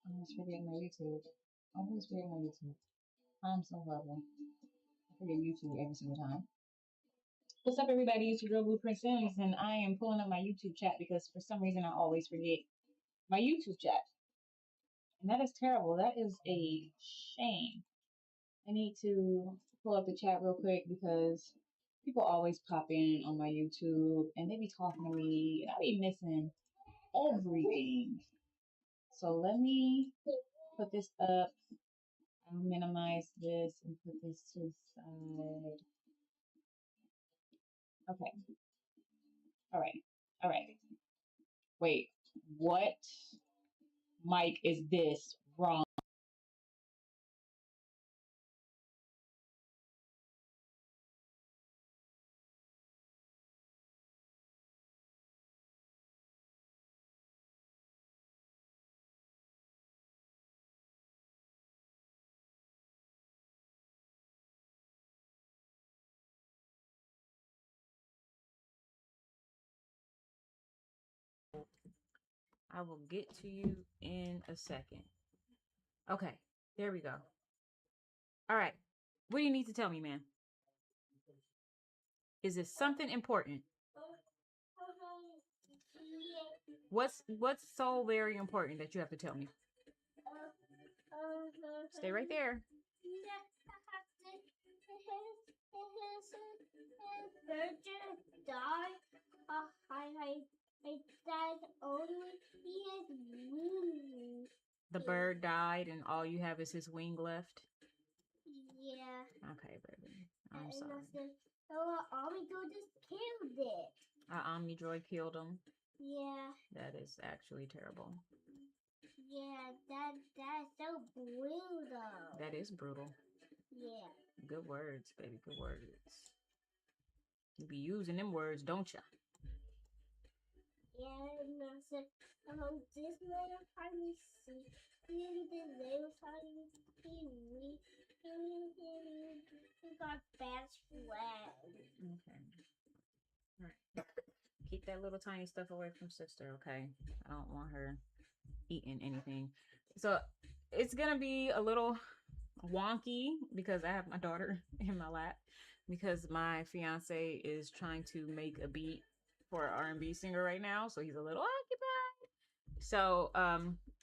I always forget my YouTube. I always forget my YouTube. I'm so horrible. I forget YouTube every single time. What's up, everybody? It's your girl Blueprint Sims, and I am pulling up my YouTube chat because for some reason I always forget my YouTube chat. And that is terrible. That is a shame. I need to pull up the chat real quick because people always pop in on my YouTube and they be talking to me and I be missing everything. So let me put this up. I'll minimize this and put this to the side. Okay. All right. All right. Wait. What mic is this wrong? I will get to you in a second. Okay, there we go. All right. What do you need to tell me, man? Is this something important? What's so very important that you have to tell me? Stay right there. Died. I died only. He has wings. The bird died, and all you have is his wing left. Yeah. Okay, baby. I'm sorry. Omni Droid just killed it. Omni Droid killed him. Yeah. That is actually terrible. Yeah, that's so brutal. That is brutal. Yeah. Good words, baby. Good words. You be using them words, don't ya? Yeah, and I said, this little tiny sea, this little tiny sea, he got best friend. Okay. All right. Keep that little tiny stuff away from sister, okay? I don't want her eating anything. So it's gonna be a little wonky because I have my daughter in my lap because my fiance is trying to make a beat for an R&B singer right now, so he's a little occupied. So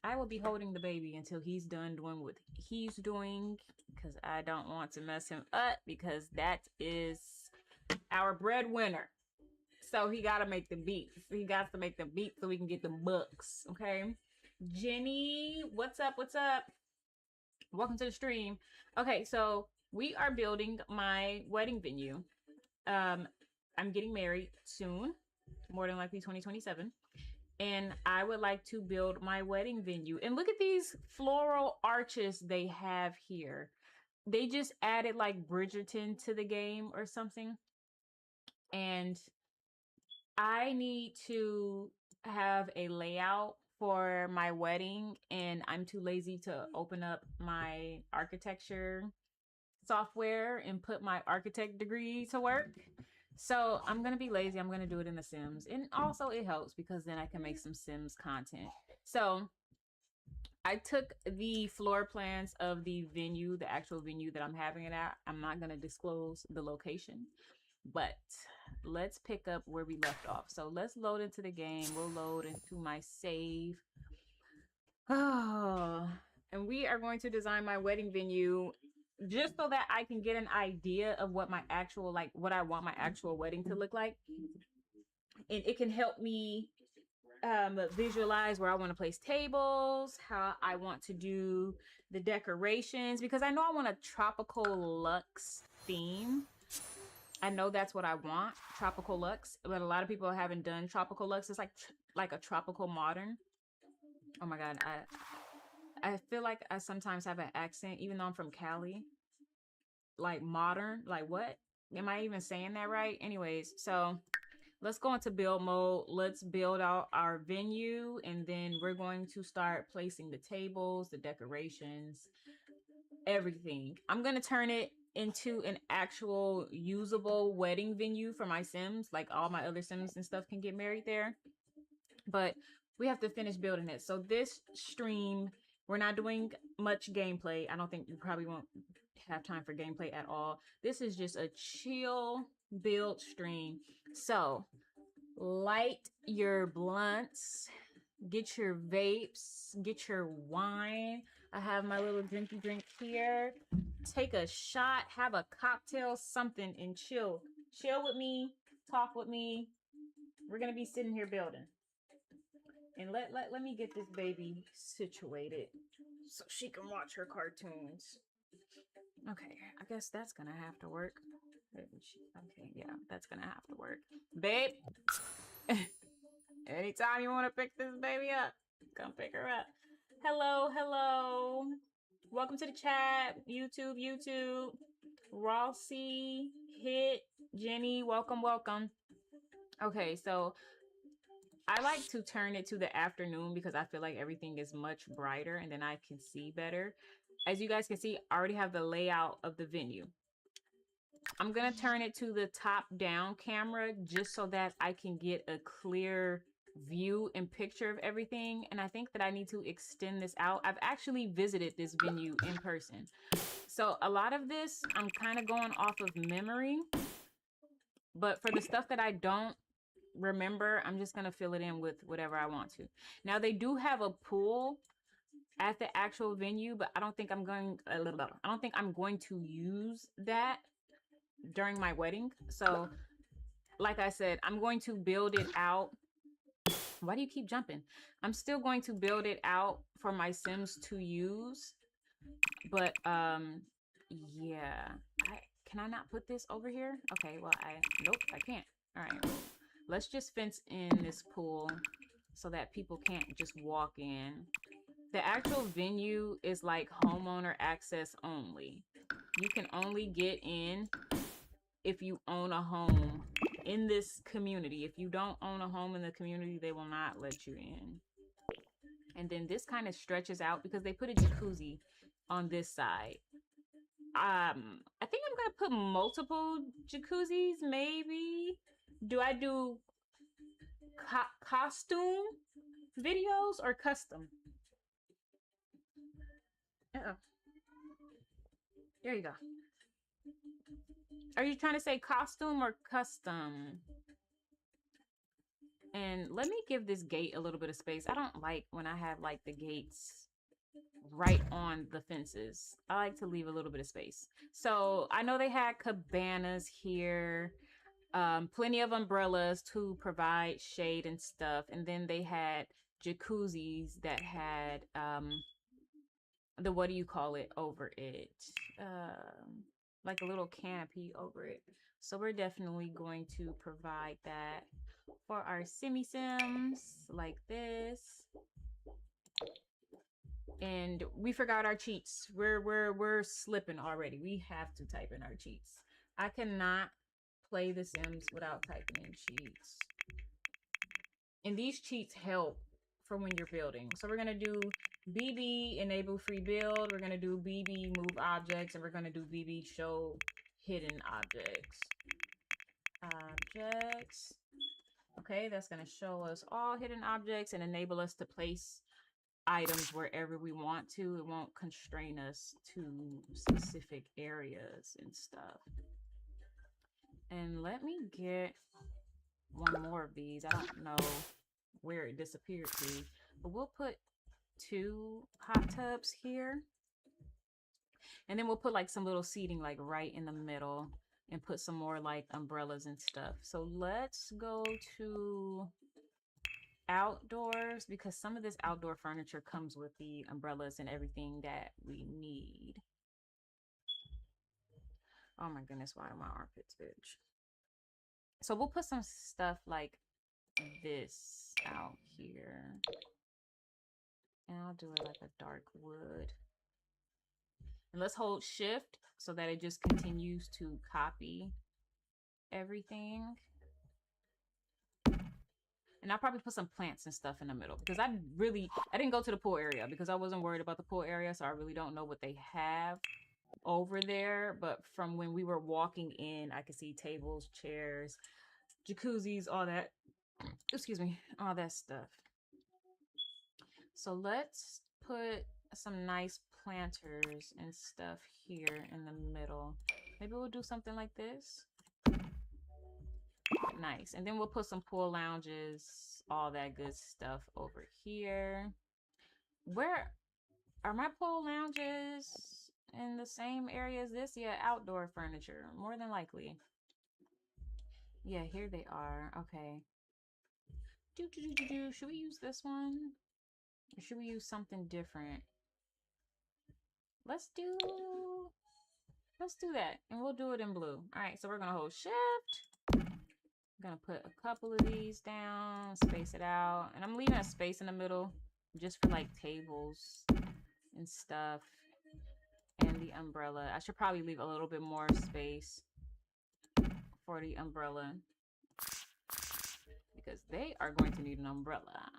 I will be holding the baby until he's done doing what he's doing because I don't want to mess him up because that is our breadwinner. So he got to make the beats. He got to make the beats so we can get the books. Okay. Jenny, what's up? What's up? Welcome to the stream. Okay, so we are building my wedding venue. I'm getting married soon, more than likely 2027. And I would like to build my wedding venue. And look at these floral arches they have here. They just added like Bridgerton to the game or something. And I need to have a layout for my wedding, and I'm too lazy to open up my architecture software and put my architect degree to work. So I'm gonna be lazy. I'm gonna do it in the Sims, and also it helps because then I can make some Sims content. So I took the floor plans of the venue, the actual venue that I'm having it at. I'm not gonna disclose the location, but let's pick up where we left off. So let's load into the game. We'll load into my save. Oh, and we are going to design my wedding venue just so that I can get an idea of what my actual, like, what I want my actual wedding to look like. And it can help me visualize where I want to place tables, how I want to do the decorations, because I know I want a tropical luxe theme. I know that's what I want, tropical luxe, but a lot of people haven't done tropical luxe. It's like a tropical modern. Oh my god, I feel like I sometimes have an accent, even though I'm from Cali. Like modern, like what? Am I even saying that right? Anyways, so let's go into build mode. Let's build out our venue, and then we're going to start placing the tables, the decorations, everything. I'm gonna turn it into an actual usable wedding venue for my Sims. Like all my other Sims and stuff can get married there. But we have to finish building it. So this stream We're not doing much gameplay. I don't think you probably won't have time for gameplay at all. This is just a chill build stream. So light your blunts, get your vapes, get your wine. I have my little drinky drink here. Take a shot, have a cocktail, something, and chill. Chill with me, talk with me. We're gonna be sitting here building. And let me get this baby situated so she can watch her cartoons. Okay, I guess that's gonna have to work. Okay, yeah, that's gonna have to work. Babe, anytime you want to pick this baby up, come pick her up. Hello, hello. Welcome to the chat. YouTube. Rossi, Hit, Jenny, welcome, welcome. Okay, so I like to turn it to the afternoon because I feel like everything is much brighter and then I can see better. As you guys can see, I already have the layout of the venue. I'm going to turn it to the top down camera just so that I can get a clear view and picture of everything. And I think that I need to extend this out. I've actually visited this venue in person. So a lot of this, I'm kind of going off of memory. But for the stuff that I don't remember, I'm just going to fill it in with whatever I want to. Now, they do have a pool at the actual venue, but I don't think I'm going to use that during my wedding. So like I said, I'm going to build it out. Why do you keep jumping? I'm still going to build it out for my Sims to use, but yeah, can I not put this over here? Okay, well, nope, I can't. All right, let's just fence in this pool so that people can't just walk in. The actual venue is like homeowner access only. You can only get in if you own a home in this community. If you don't own a home in the community, they will not let you in. And then this kind of stretches out because they put a jacuzzi on this side. I think I'm gonna put multiple jacuzzis, maybe. Do I do costume videos or custom? There you go. Are you trying to say costume or custom? And let me give this gate a little bit of space. I don't like when I have like the gates right on the fences. I like to leave a little bit of space. So I know they had cabanas here, plenty of umbrellas to provide shade and stuff. And then they had jacuzzis that had the, what do you call it, over it? Like a little canopy over it. So we're definitely going to provide that for our Sims like this. And we forgot our cheats. We're slipping already. We have to type in our cheats. I cannot play The Sims without typing in cheats. And these cheats help for when you're building. So we're gonna do BB enable free build. We're gonna do BB move objects, and we're gonna do BB show hidden objects. Okay, that's gonna show us all hidden objects and enable us to place items wherever we want to. It won't constrain us to specific areas and stuff. And let me get one more of these. I don't know where it disappeared to, but we'll put 2 hot tubs here, and then we'll put like some little seating like right in the middle and put some more like umbrellas and stuff. So let's go to outdoors because some of this outdoor furniture comes with the umbrellas and everything that we need. Oh my goodness, why are my armpits, bitch? So we'll put some stuff like this out here. And I'll do it like a dark wood. And let's hold shift so that it just continues to copy everything. And I'll probably put some plants and stuff in the middle because I didn't go to the pool area because I wasn't worried about the pool area. So I really don't know what they have over there. But from when we were walking in, I could see tables, chairs, jacuzzis, all that. Excuse me, all that stuff. So let's put some nice planters and stuff here in the middle. Maybe we'll do something like this. Nice. And then we'll put some pool lounges, all that good stuff over here. Where are my pool lounges in the same area as this? Yeah, outdoor furniture, more than likely. Yeah, here they are. Okay. Should we use this one? Or should we use something different? Let's do that. And we'll do it in blue. All right, so we're gonna hold shift. I'm gonna put a couple of these down, space it out. And I'm leaving a space in the middle just for like tables and stuff. And the umbrella. I should probably leave a little bit more space for the umbrella, because they are going to need an umbrella.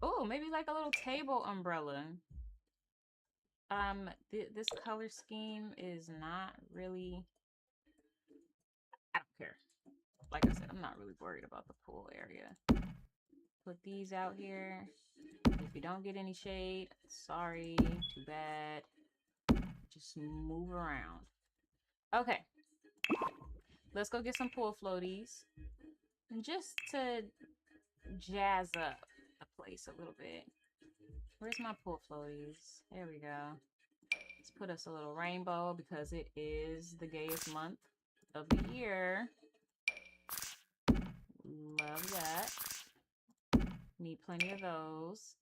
Oh, maybe like a little table umbrella. This color scheme is not really, I don't care. Like I said, I'm not really worried about the pool area. Put these out here. If you don't get any shade, sorry, too bad. Just move around. Okay. Let's go get some pool floaties. And just to jazz up the place a little bit. Where's my pool floaties? There we go. Let's put us a little rainbow because it is the gayest month of the year. Love that. Need plenty of those.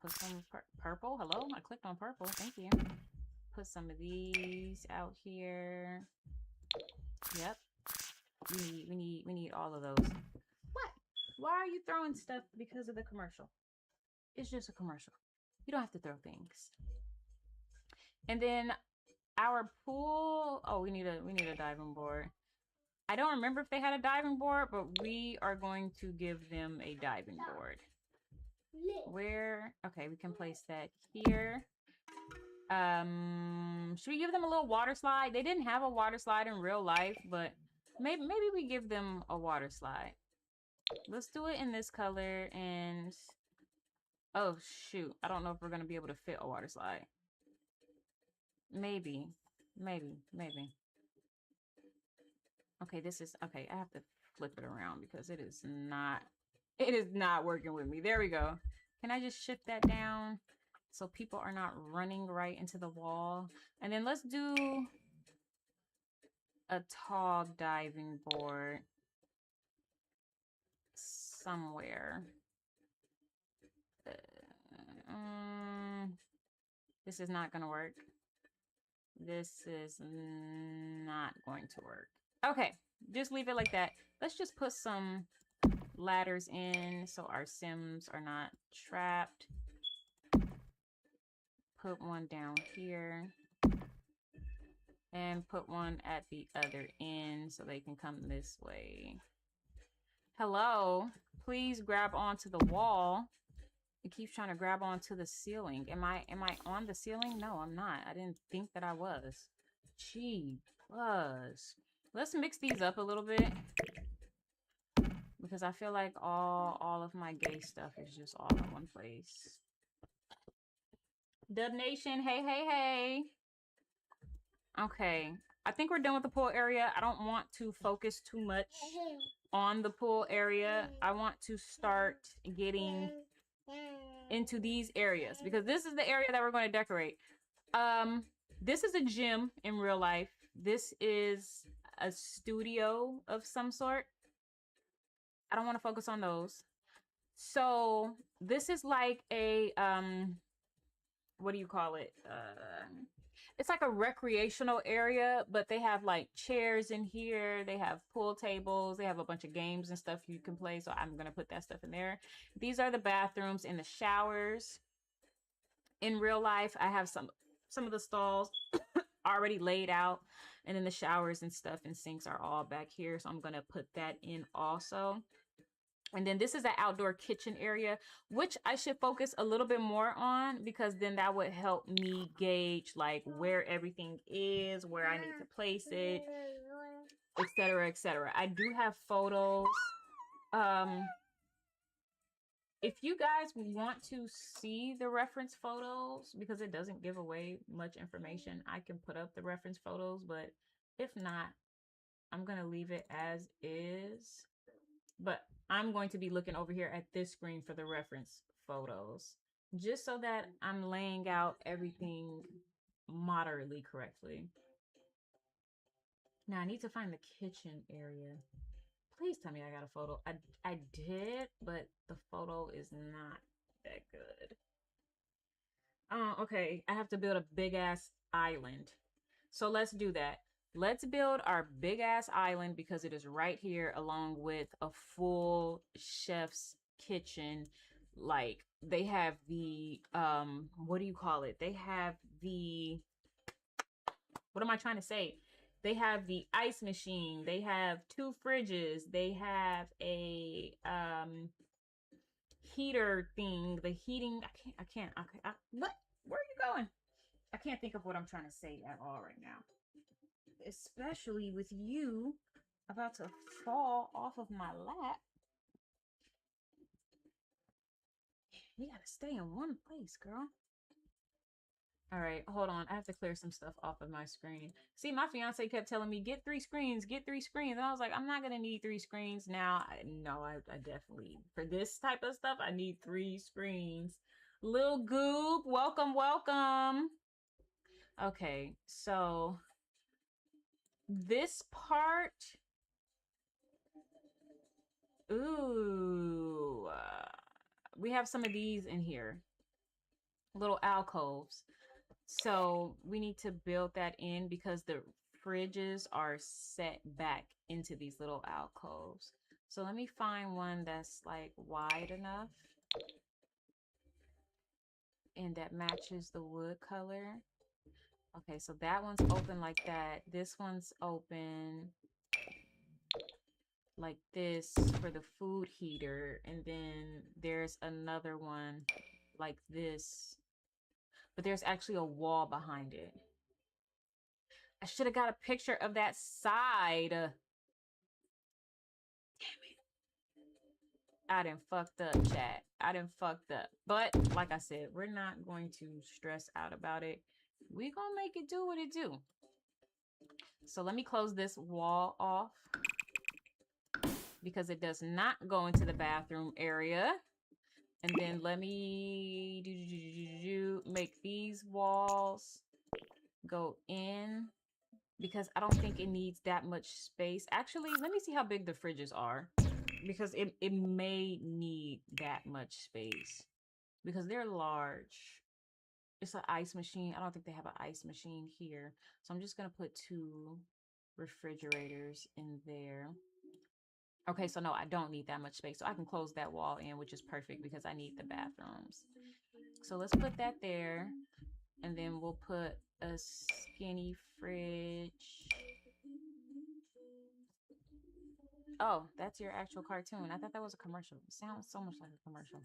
Put some purple. Hello, I clicked on purple. Thank you. Put some of these out here. Yep. We need all of those. What? Why are you throwing stuff because of the commercial? It's just a commercial. You don't have to throw things. And then our pool. Oh, we need a diving board. I don't remember if they had a diving board, but we are going to give them a diving board. Where? Okay, we can place that here. Should we give them a little water slide? They didn't have a water slide in real life, but maybe we give them a water slide. Let's do it in this color. And oh shoot, I don't know if we're gonna be able to fit a water slide. Maybe. Okay, this is okay. I have to flip it around because it is not working with me. There we go. Can I just shift that down so people are not running right into the wall? And then let's do a tall diving board somewhere. This is not gonna work. This is not going to work. Okay, just leave it like that. Let's just put some ladders in so our Sims are not trapped. Put one down here. And put one at the other end so they can come this way. Hello, please grab onto the wall. It keeps trying to grab onto the ceiling. Am I on the ceiling? No, I'm not. I didn't think that I was. Gee, was. Let's mix these up a little bit, because I feel like all of my gay stuff is just all in one place. Dub Nation, hey. Okay, I think we're done with the pool area. I don't want to focus too much on the pool area. I want to start getting into these areas because this is the area that we're going to decorate. This is a gym in real life. This is a studio of some sort. I don't want to focus on those. So this is like a what do you call it? It's like a recreational area, but they have like chairs in here. They have pool tables. They have a bunch of games and stuff you can play. So I'm going to put that stuff in there. These are the bathrooms and the showers. In real life, I have some of the stalls already laid out. And then the showers and stuff and sinks are all back here. So I'm going to put that in also. And then this is an outdoor kitchen area, which I should focus a little bit more on, because then that would help me gauge like where everything is, where I need to place it, etc., etc. I do have photos. If you guys want to see the reference photos, because it doesn't give away much information, I can put up the reference photos, but if not, I'm going to leave it as is. But I'm going to be looking over here at this screen for the reference photos, just so that I'm laying out everything moderately correctly. Now I need to find the kitchen area. Please tell me I got a photo. I did, but the photo is not that good. Oh, okay. I have to build a big ass island. So let's do that. Let's build our big ass island because it is right here along with a full chef's kitchen. Like they have the what do you call it? They have the, what am I trying to say? They have the ice machine. They have 2 fridges. They have a heater thing. The heating. What? Where are you going? I can't think of what I'm trying to say at all right now. Especially with you about to fall off of my lap. You gotta stay in one place, girl. All right, hold on. I have to clear some stuff off of my screen. See, my fiance kept telling me, get 3 screens, get 3 screens. And I was like, I'm not going to need 3 screens now. I definitely, for this type of stuff, I need 3 screens. Lil Goob, welcome, welcome. Okay, so this part, ooh, we have some of these in here, little alcoves. So we need to build that in because the fridges are set back into these little alcoves. So let me find one that's like wide enough and that matches the wood color. Okay, so that one's open like that. This one's open like this for the food heater. And then there's another one like this, but there's actually a wall behind it. I should have got a picture of that side. Damn it. I done fucked up, chat. I done fucked up. But like I said, we're not going to stress out about it. We're gonna make it do what it do. So let me close this wall off because it does not go into the bathroom area. And then let me make these walls go in because I don't think it needs that much space. Actually, let me see how big the fridges are because it may need that much space because they're large. It's an ice machine. I don't think they have an ice machine here. So I'm just going to put 2 refrigerators in there. Okay, so no, I don't need that much space. So I can close that wall in, which is perfect because I need the bathrooms. So let's put that there. And then we'll put a skinny fridge. Oh, that's your actual cartoon. I thought that was a commercial. It sounds so much like a commercial.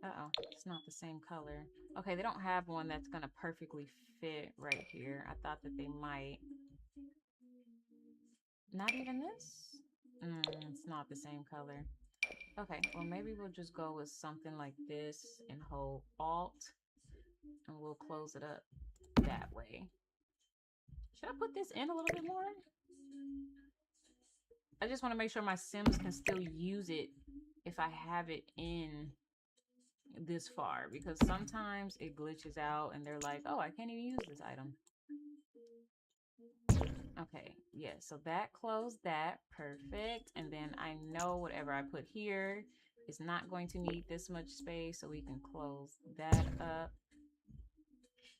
Uh-oh, it's not the same color. Okay, they don't have one that's gonna perfectly fit right here. I thought that they might. Not even this? It's not the same color. Okay, well maybe we'll just go with something like this and hold Alt and we'll close it up that way. Should I put this in a little bit more? I just want to make sure my Sims can still use it if I have it in this far, because sometimes it glitches out and they're like, oh, I can't even use this item. Okay, yeah, so that closed that. Perfect. And then I know whatever I put here is not going to need this much space, so we can close that up.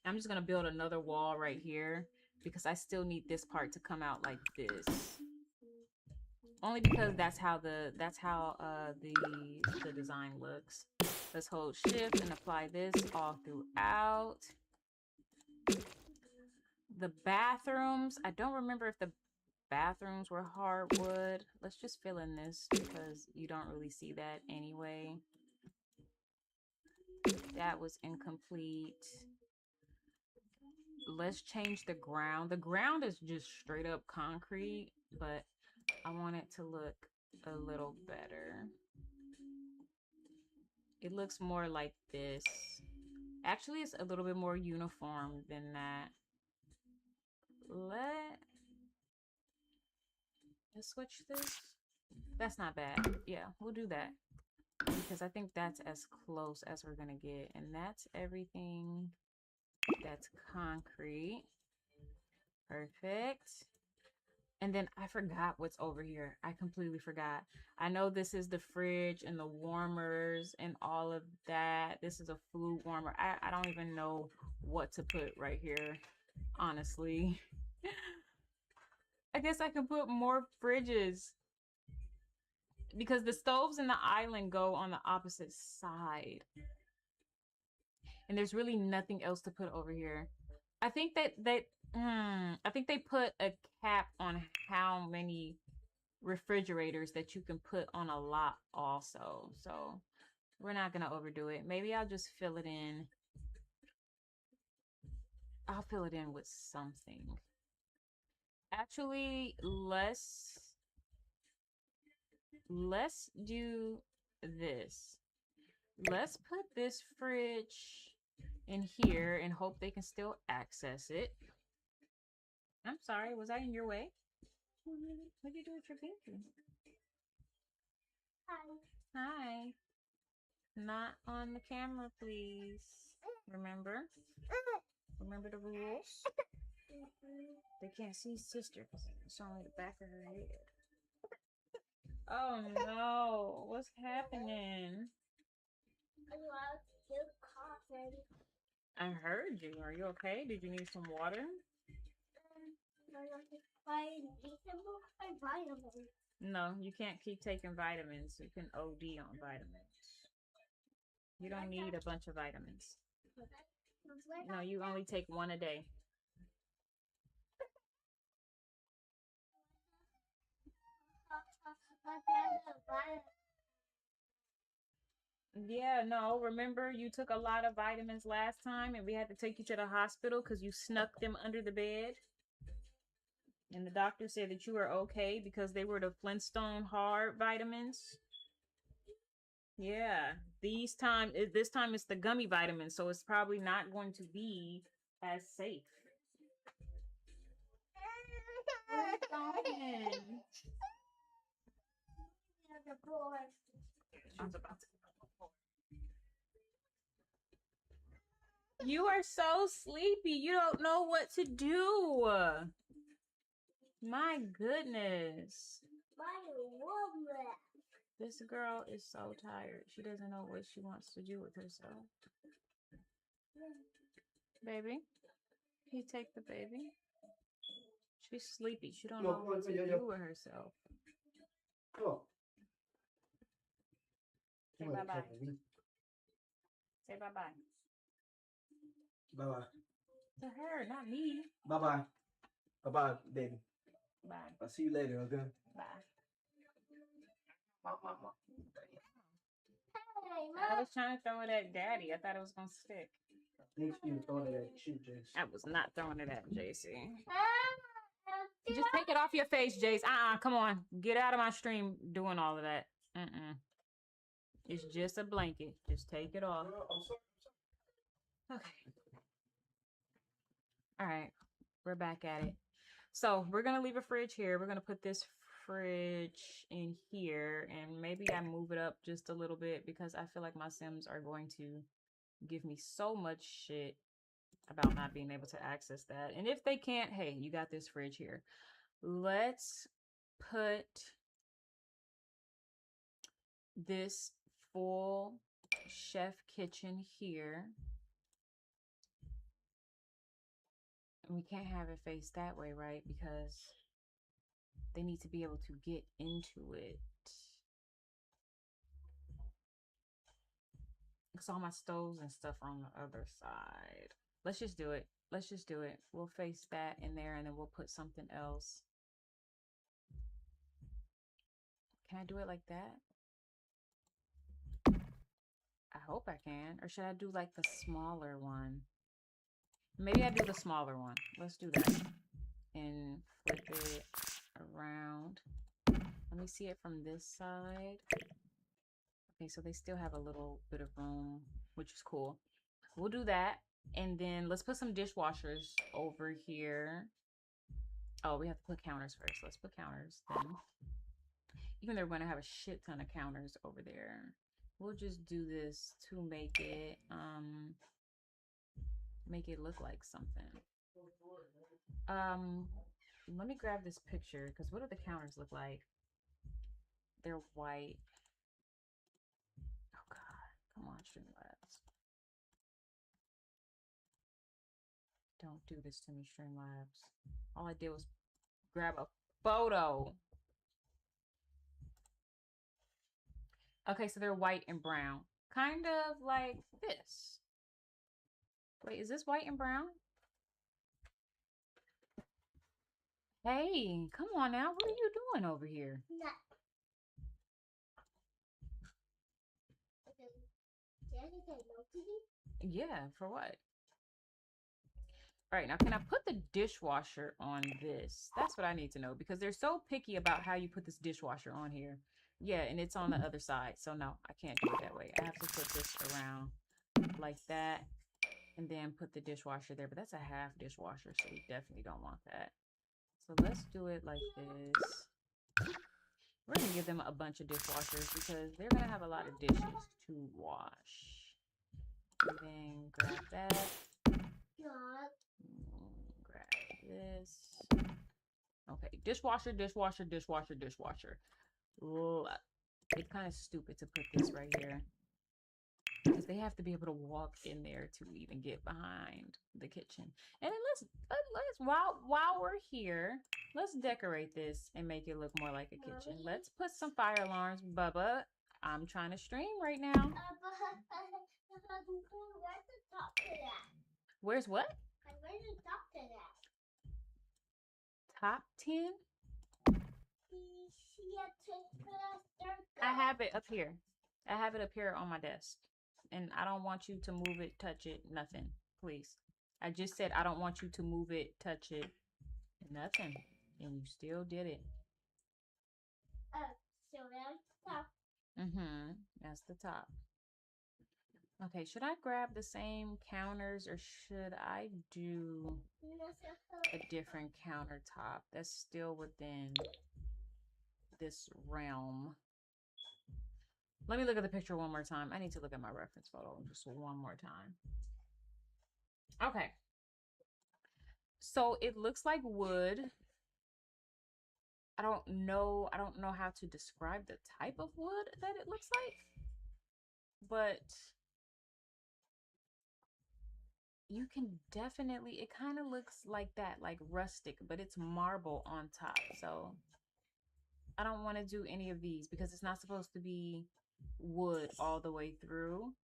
I'm just going to build another wall right here because I still need this part to come out like this. Only because that's how the design looks. Let's hold shift and apply this all throughout. The bathrooms, I don't remember if the bathrooms were hardwood. Let's just fill in this because you don't really see that anyway. That was incomplete. Let's change the ground. The ground is just straight up concrete, but I want it to look a little better. It looks more like this. Actually, it's a little bit more uniform than that. Let's switch this. That's not bad. Yeah, we'll do that. Because I think that's as close as we're gonna get. And that's everything that's concrete. Perfect. And then I forgot what's over here. I completely forgot. I know this is the fridge and the warmers and all of that. This is a food warmer. I don't even know what to put right here, honestly. I guess I could put more fridges because the stoves and the island go on the opposite side. And there's really nothing else to put over here. I think that I think they put a cap on how many refrigerators that you can put on a lot also. So we're not gonna overdo it. Maybe I'll just fill it in. I'll fill it in with something. Actually, let's do this. Let's put this fridge in here and hope they can still access it. I'm sorry, was I in your way? What did you do with your pinky? Hi. Hi. Not on the camera, please. Remember? Remember the rules? They can't see sister because it's only the back of her head. Oh no, what's happening? I heard you. Are you okay? Did you need some water? No, you can't keep taking vitamins. You can OD on vitamins. You don't need a bunch of vitamins. No, you only take one a day. Yeah, no, remember you took a lot of vitamins last time and we had to take you to the hospital because you snuck them under the bed. And the doctor said that you were okay because they were the Flintstone hard vitamins. Yeah, this time it's the gummy vitamins, so it's probably not going to be as safe. What's going on? You are so sleepy. You don't know what to do. My goodness. This girl is so tired. She doesn't know what she wants to do with herself. Baby, can you take the baby? She's sleepy. She don't know what to do with herself. Say bye-bye. Say bye-bye. Bye-bye. To her, not me. Bye-bye. Bye-bye, baby. Bye. I'll see you later, okay? Bye. Mama. I was trying to throw it at Daddy. I thought it was going to stick. Thanks for throwing it at you, Jace. I was not throwing it at JC. Just take it off your face, Jace. Come on. Get out of my stream doing all of that. It's just a blanket. Just take it off. I'm sorry. Okay. All right. We're back at it. So we're going to leave a fridge here. We're going to put this fridge in here. And maybe I move it up just a little bit because I feel like my Sims are going to give me so much shit about not being able to access that. And if they can't, hey, you got this fridge here. Let's put this full chef kitchen here. And we can't have it face that way, right? Because they need to be able to get into it. Because all my stoves and stuff are on the other side. Let's just do it. Let's just do it. We'll face that in there and then we'll put something else. Can I do it like that? I hope I can. Or should I do like the smaller one? Maybe I do the smaller one. Let's do that. And flip it around. Let me see it from this side. Okay, so they still have a little bit of room, which is cool. We'll do that. And then let's put some dishwashers over here. Oh, we have to put counters first. Let's put counters then. Even though we're going to have a shit ton of counters over there. We'll just do this to make it look like something. Let me grab this picture because what do the counters look like? They're white. Oh god, come on, Streamlabs. Don't do this to me, Streamlabs. All I did was grab a photo. Okay, so they're white and brown. Kind of like this. Wait, is this white and brown? Hey, come on now. What are you doing over here? No. Yeah, for what? All right, now can I put the dishwasher on this? That's what I need to know because they're so picky about how you put this dishwasher on here. Yeah, and it's on the other side. So no, I can't do it that way. I have to put this around like that and then put the dishwasher there. But that's a half dishwasher, so we definitely don't want that. So let's do it like this. We're going to give them a bunch of dishwashers because they're going to have a lot of dishes to wash. And then grab that. Grab this. Okay, dishwasher, dishwasher, dishwasher, dishwasher. It's kind of stupid to put this right here because they have to be able to walk in there to even get behind the kitchen. And then let's while we're here, let's decorate this and make it look more like a kitchen. Let's put some fire alarms. Bubba, I'm trying to stream right now. Where's the top to that? Where's what? Where's the top to that? Top 10? I I have it up here. I have it up here on my desk. And I don't want you to move it, touch it, nothing. Please. I just said I don't want you to move it, touch it, nothing. And you still did it. So that's the top. That's the top. Okay, should I grab the same counters or should I do a different countertop that's still within this realm? Let me look at the picture one more time. I need to look at my reference photo just one more time. Okay. So it looks like wood. I don't know how to describe the type of wood that it looks like. But you can definitely, it kind of looks like that, like rustic, but it's marble on top. So I don't want to do any of these because it's not supposed to be wood all the way through.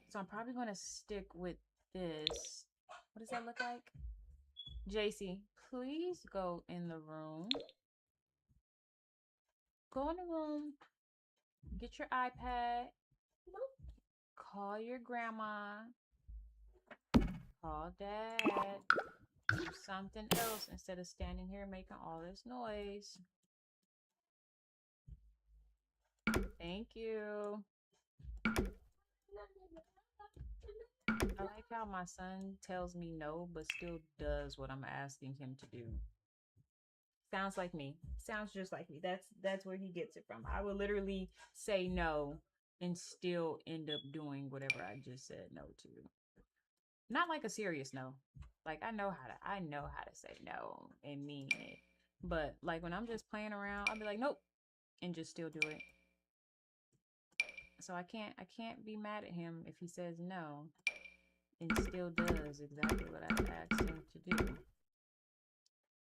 So I'm probably going to stick with this. What does that look like? JC, please go in the room. Go in the room. Get your iPad. Call your grandma. Call dad. Do something else instead of standing here making all this noise. Thank you. I like how my son tells me no, but still does what I'm asking him to do. Sounds like me. Sounds just like me. That's where he gets it from. I would literally say no and still end up doing whatever I just said no to. Not like a serious no. Like I know how to say no and mean it. But like when I'm just playing around, I'll be like, nope, and just still do it. So I can't be mad at him if he says no and still does exactly what I asked him to do.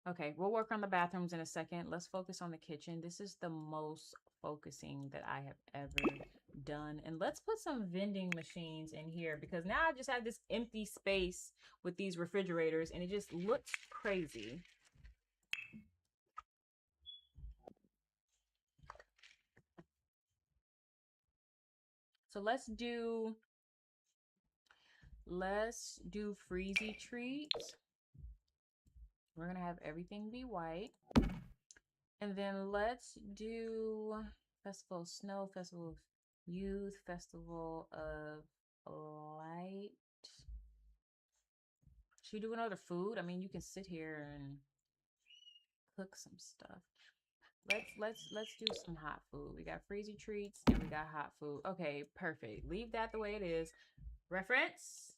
Okay, we'll work on the bathrooms in a second. Let's focus on the kitchen. This is the most focusing that I have ever done. And let's put some vending machines in here because now I just have this empty space with these refrigerators and it just looks crazy. So let's do freezy treats. We're gonna have everything be white. And then let's do Festival of Snow, Festival of Youth, Festival of Light. Should we do another food? I mean, you can sit here and cook some stuff. Let's do some hot food. We got freezy treats and we got hot food. Okay, perfect. Leave that the way it is. Reference.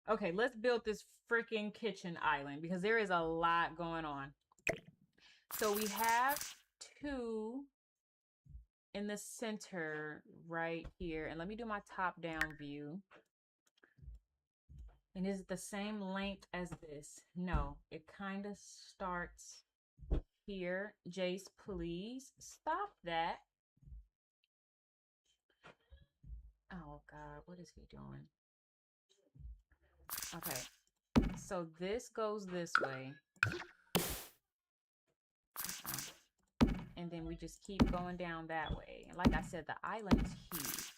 Okay, let's build this freaking kitchen island because there is a lot going on. So we have 2 in the center right here. And let me do my top down view. And is it the same length as this? No, it kind of starts here. Jace, please stop that. Oh God, what is he doing? Okay, so this goes this way. And then we just keep going down that way. And like I said, the island is huge.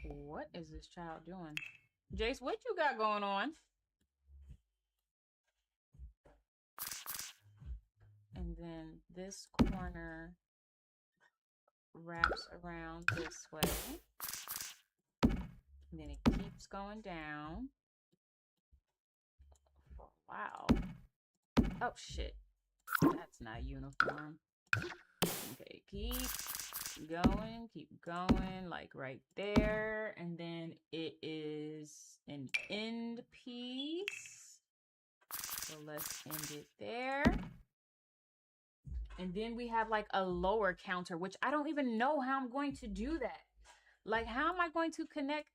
What is this child doing? Jace, what you got going on? And then this corner wraps around this way. And then it keeps going down. Wow. Oh, shit. That's not uniform. Okay, keep going, like right there. And then it is an end piece. So let's end it there. And then we have like a lower counter, which I don't even know how I'm going to do that. Like, how am I going to connect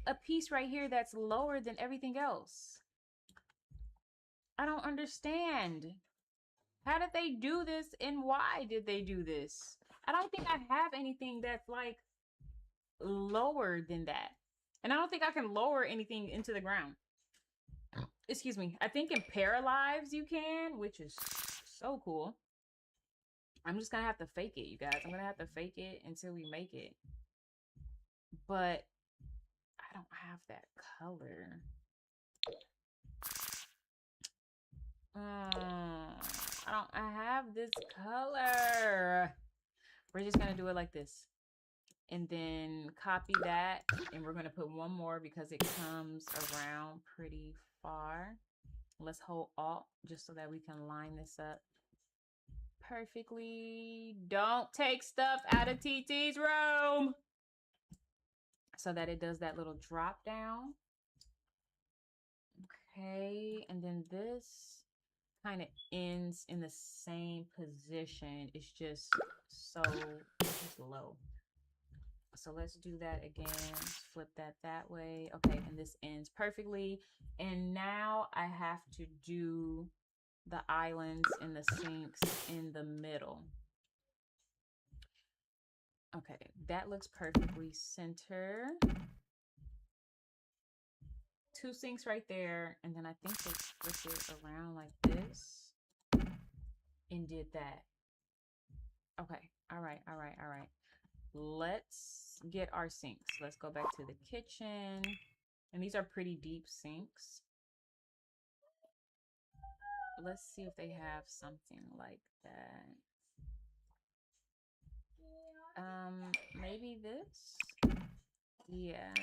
a piece right here that's lower than everything else? I don't understand. How did they do this and why did they do this? I don't think I have anything that's like lower than that. And I don't think I can lower anything into the ground. Excuse me. I think in Paralives you can, which is so cool. I'm just gonna have to fake it, you guys. I'm gonna have to fake it until we make it. But I don't have that color. I have this color. We're just gonna do it like this. And then copy that. And we're gonna put one more because it comes around pretty far. Let's hold Alt just so that we can line this up perfectly. Don't take stuff out of TT's room. So that it does that little drop down. Okay, and then this kind of ends in the same position. It's just low. So let's do that again. Flip that way. Okay, and this ends perfectly. And now I have to do the islands and the sinks in the middle. Okay, that looks perfectly center. 2 sinks right there, and then I think they flipped it around like this and did that. Okay, all right. Let's get our sinks. Let's go back to the kitchen. And these are pretty deep sinks. Let's see if they have something like that. Maybe this? Yeah.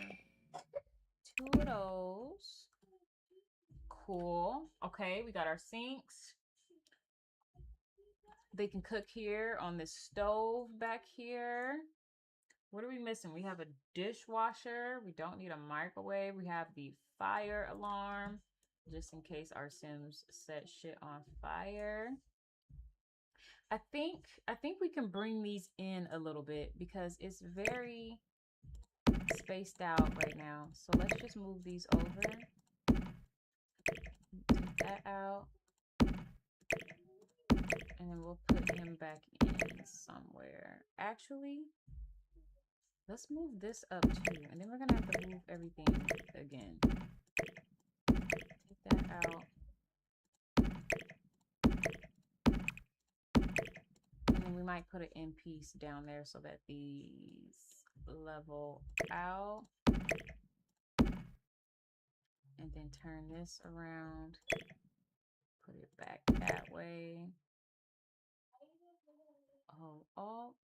2 of those. Cool. Okay, we got our sinks. They can cook here on this stove back here. What are we missing? We have a dishwasher. We don't need a microwave. We have the fire alarm just in case our Sims set shit on fire. I think we can bring these in a little bit because it's very spaced out right now. So let's just move these over. Take that out. And then we'll put him back in somewhere. Actually, let's move this up too. And then we're gonna have to move everything again. Take that out. And then we might put an end piece down there so that these level out. And then turn this around. Put it back that way. Hold Alt.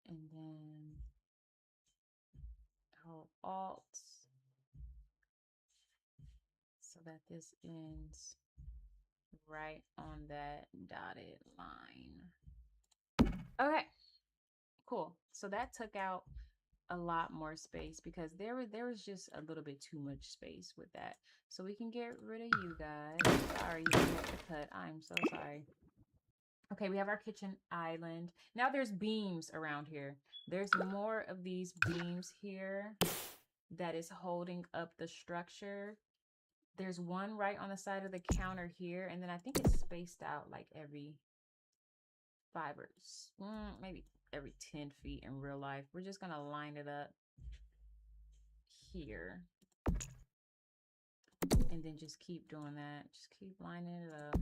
And then hold Alt so that this ends right on that dotted line. Okay, cool. So that took out a lot more space because there was just a little bit too much space with that. So we can get rid of you guys. Sorry, you have to cut. I'm so sorry. Okay, we have our kitchen island. Now there's beams around here. There's more of these beams here that is holding up the structure. There's one right on the side of the counter here, and then I think it's spaced out like every 5 or maybe every 10 feet in real life. We're just gonna line it up here. And then just keep doing that. Just keep lining it up.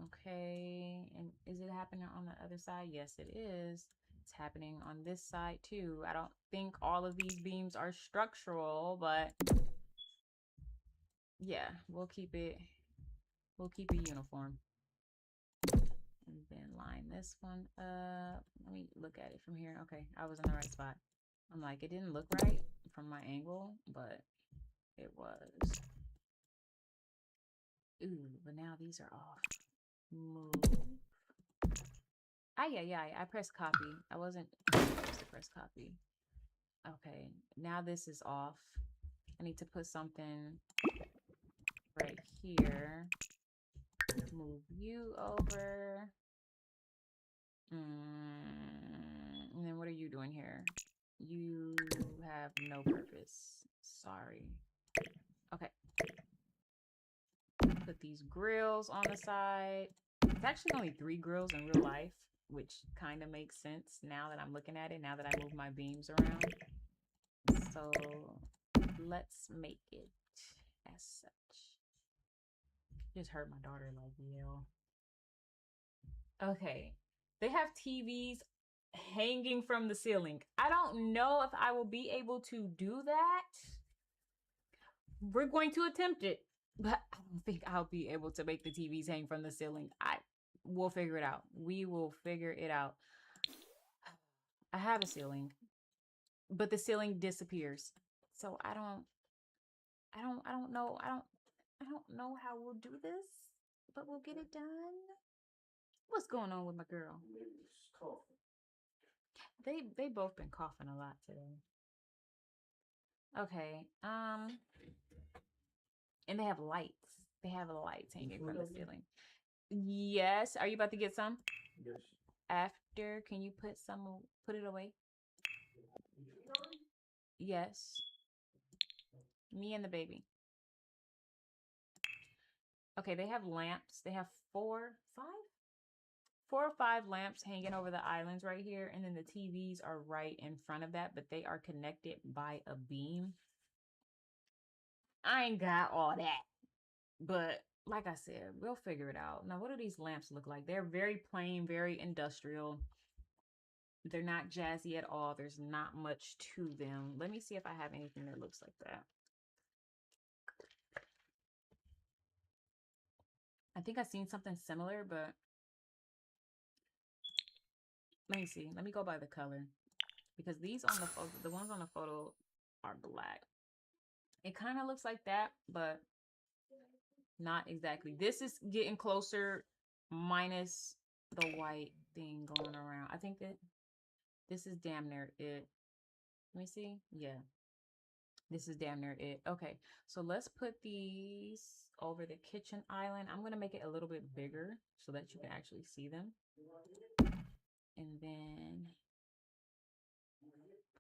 Okay, and is it happening on the other side? Yes, it is. It's happening on this side too. I don't think all of these beams are structural, but yeah, we'll keep it uniform. And then line this one up. Let me look at it from here. Okay, I was in the right spot. I'm like, it didn't look right from my angle, but it was. Ooh, but now these are off. Move. Yeah, I pressed copy. I wasn't supposed to press copy. Okay, now this is off. I need to put something right here. Move you over. And then what are you doing here? You have no purpose. Sorry. Okay. Put these grills on the side. It's actually only 3 grills in real life, which kind of makes sense now that I'm looking at it, now that I move my beams around. So let's make it as such. Just heard my daughter like yell. Okay. They have TVs hanging from the ceiling. I don't know if I will be able to do that. We're going to attempt it, but I don't think I'll be able to make the TVs hang from the ceiling. We'll figure it out. We will figure it out. I have a ceiling, but the ceiling disappears. So I don't know. I don't know how we'll do this, but we'll get it done. What's going on with my girl? They both been coughing a lot today. Okay. And they have lights. They have lights hanging from the ceiling. Yes. Are you about to get some? Yes. After, can you put it away? Yes. Me and the baby. Okay, they have lamps. They have 4 or 5 lamps hanging over the islands right here. And then the TVs are right in front of that, but they are connected by a beam. I ain't got all that. But like I said, we'll figure it out. Now, what do these lamps look like? They're very plain, very industrial. They're not jazzy at all. There's not much to them. Let me see if I have anything that looks like that. I think I've seen something similar, but let me see. Let me go by the color. Because these on the photo, the ones on the photo are black. It kind of looks like that, but not exactly. This is getting closer minus the white thing going around. I think that this is damn near it. Let me see. Yeah. This is damn near it. Okay. So let's put these over the kitchen island. I'm going to make it a little bit bigger so that you can actually see them. And then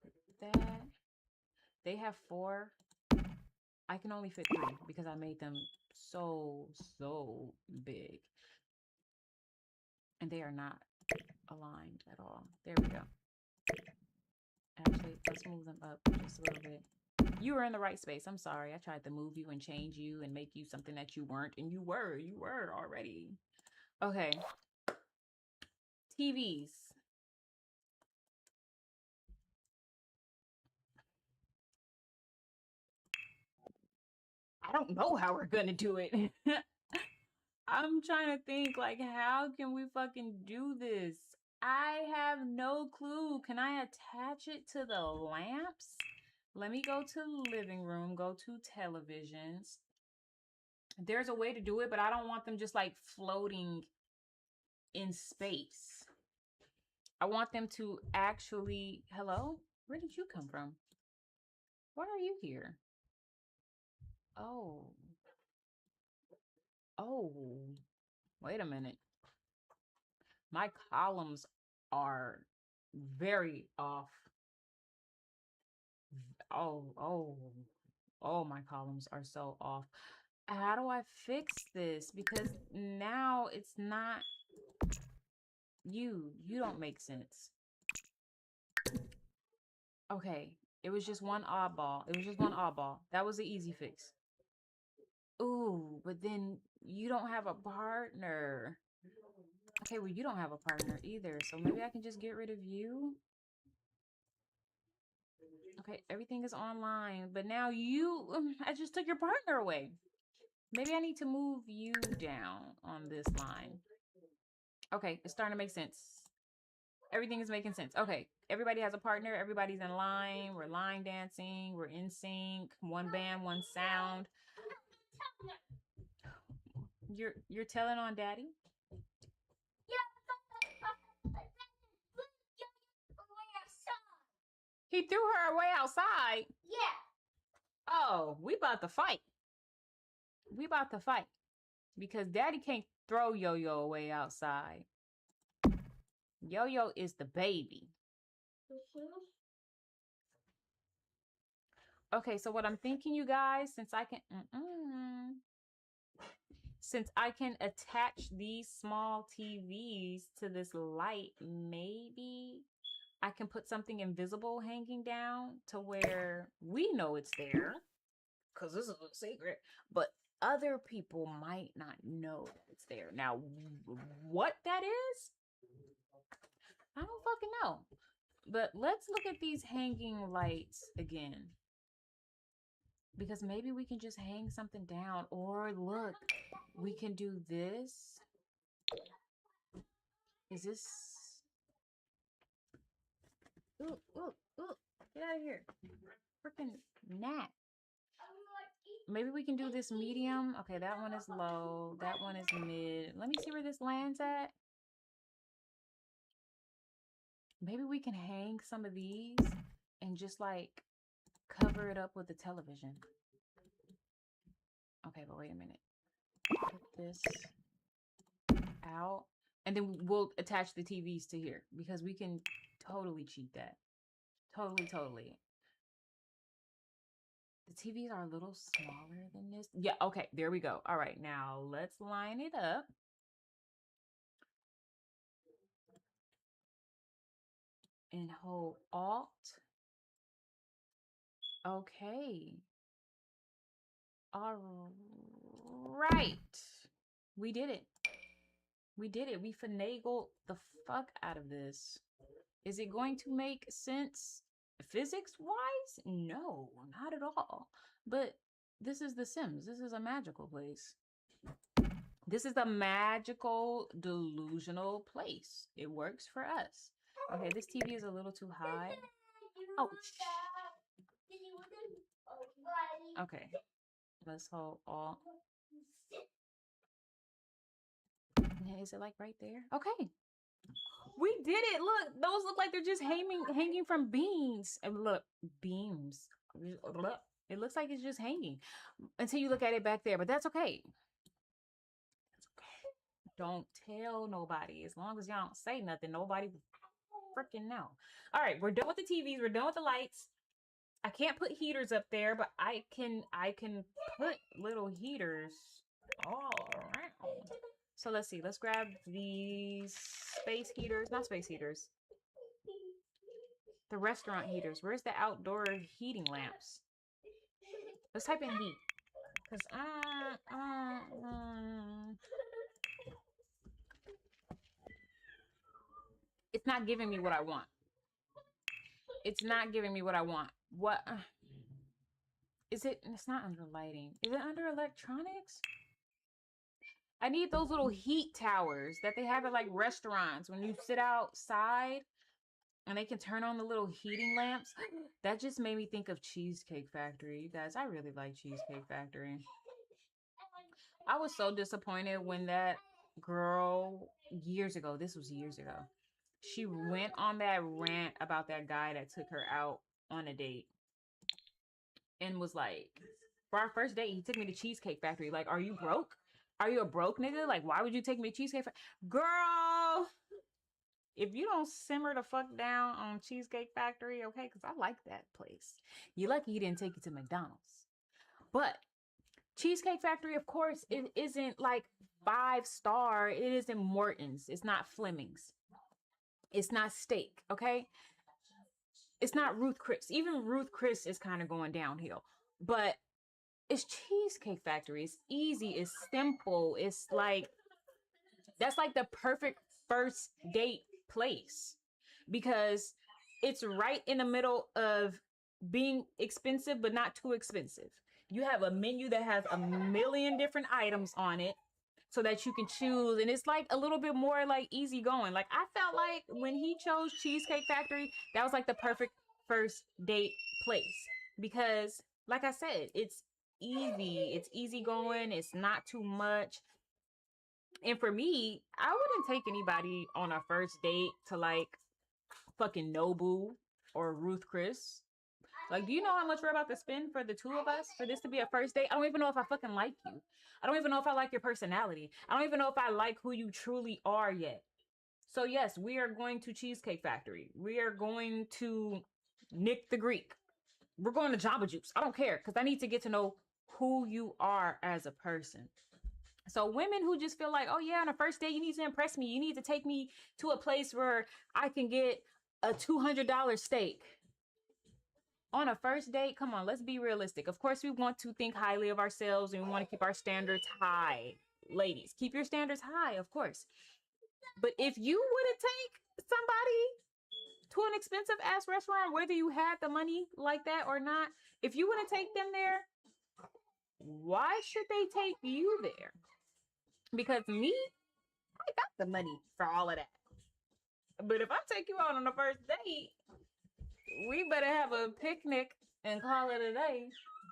put that. They have 4. I can only fit 3 because I made them so big. And they are not aligned at all. There we go. Actually, let's move them up just a little bit. You were in the right space. I'm sorry. I tried to move you and change you and make you something that you weren't. And you were already. Okay. TVs. I don't know how we're gonna do it. I'm trying to think, like, how can we fucking do this? I have no clue. Can I attach it to the lamps? Let me go to living room, go to televisions. There's a way to do it, but I don't want them just like floating in space. I want them to actually, hello? Where did you come from? Why are you here? Oh. Oh. Wait a minute. My columns are very off. Oh, my columns are so off. How do I fix this? Because now it's not you. You don't make sense. Okay. It was just one oddball. It was just one oddball. That was the easy fix. Ooh, but then you don't have a partner. Okay, well, you don't have a partner either. So maybe I can just get rid of you. Okay, everything is online. But now I just took your partner away. Maybe I need to move you down on this line. Okay, it's starting to make sense. Everything is making sense. Okay, everybody has a partner. Everybody's in line. We're line dancing. We're in sync. One band, one sound. You're telling on Daddy? He threw her away outside? Yeah. Oh, we about to fight. We about to fight. Because Daddy can't throw Yo-Yo away outside. Yo-Yo is the baby. Okay, so what I'm thinking, you guys, since I can attach these small TVs to this light, maybe I can put something invisible hanging down to where we know it's there, because this is a secret, but other people might not know that it's there. Now, what that is, I don't fucking know. But let's look at these hanging lights again. Because maybe we can just hang something down. Or look, we can do this. Is this... Ooh, ooh, ooh. Get out of here. Freaking gnat. Maybe we can do this medium. Okay, that one is low. That one is mid. Let me see where this lands at. Maybe we can hang some of these and just like cover it up with the television. Okay, but wait a minute. Put this out. And then we'll attach the TVs to here because we can totally cheat that. Totally. The TVs are a little smaller than this. Yeah, okay, there we go. All right, now let's line it up. And hold Alt. Okay. All right. We did it. We did it. We finagled the fuck out of this. Is it going to make sense physics-wise? No, not at all. But this is The Sims. This is a magical place. This is a magical, delusional place. It works for us. Okay, this TV is a little too high. Oh, okay. Let's hold Alt. Is it like right there? Okay. We did it. Look, those look like they're just hanging from beams. And look, beams. Look, it looks like it's just hanging until you look at it back there. But that's okay. That's okay. Don't tell nobody. As long as y'all don't say nothing, nobody will freaking know. All right, we're done with the TVs. We're done with the lights. I can't put heaters up there, but I can put little heaters all around. So let's see. Let's grab these space heaters. Not space heaters. The restaurant heaters. Where's the outdoor heating lamps? Let's type in heat. Because it's not giving me what I want. It's not giving me what I want. What? Is it? It's not under lighting. Is it under electronics? I need those little heat towers that they have at like restaurants when you sit outside and they can turn on the little heating lamps. That just made me think of Cheesecake Factory. You guys, I really like Cheesecake Factory. I was so disappointed when that girl years ago, this was years ago, she went on that rant about that guy that took her out on a date and was like, for our first date, he took me to Cheesecake Factory. Like, are you broke? Are you a broke nigga? Like, why would you take me to Cheesecake Factory? Girl, if you don't simmer the fuck down on Cheesecake Factory, okay? Because I like that place. You're lucky he didn't take you to McDonald's. But Cheesecake Factory, of course, it isn't like 5-star. It isn't Morton's. It's not Fleming's. It's not Steak, okay? It's not Ruth Chris. Even Ruth Chris is kind of going downhill. But it's Cheesecake Factory. It's easy. It's simple. It's like, that's like the perfect first date place because it's right in the middle of being expensive, but not too expensive. You have a menu that has a million different items on it so that you can choose. And it's like a little bit more like easy going. Like I felt like when he chose Cheesecake Factory, that was like the perfect first date place because like I said, it's easy. It's easy going. It's not too much. And for me, I wouldn't take anybody on a first date to like fucking Nobu or Ruth Chris. Like, do you know how much we're about to spend for the two of us for this to be a first date? I don't even know if I fucking like you. I don't even know if I like your personality. I don't even know if I like who you truly are yet. So yes, we are going to Cheesecake Factory. We are going to Nick the Greek. We're going to Jamba Juice. I don't care because I need to get to know who you are as a person. So women who just feel like, oh yeah, on a first date, you need to impress me. You need to take me to a place where I can get a $200 steak. On a first date, come on, let's be realistic. Of course, we want to think highly of ourselves and we want to keep our standards high. Ladies, keep your standards high, of course. But if you wouldn't take somebody to an expensive ass restaurant, whether you had the money like that or not, if you wouldn't take them there, why should they take you there? Because me, I got the money for all of that. But if I take you out on the first date, we better have a picnic and call it a day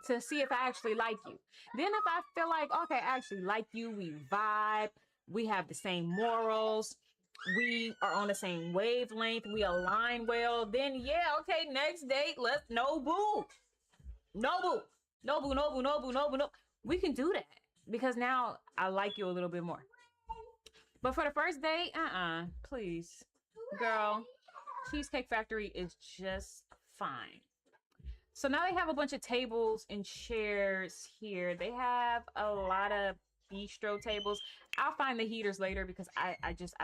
to see if I actually like you. Then if I feel like, okay, I actually like you, we vibe, we have the same morals, we are on the same wavelength, we align well, then yeah, okay, next date, let's Nobu. We can do that because now I like you a little bit more. But for the first date, please, girl, Cheesecake Factory is just fine. So now they have a bunch of tables and chairs here. They have a lot of bistro tables. I'll find the heaters later because I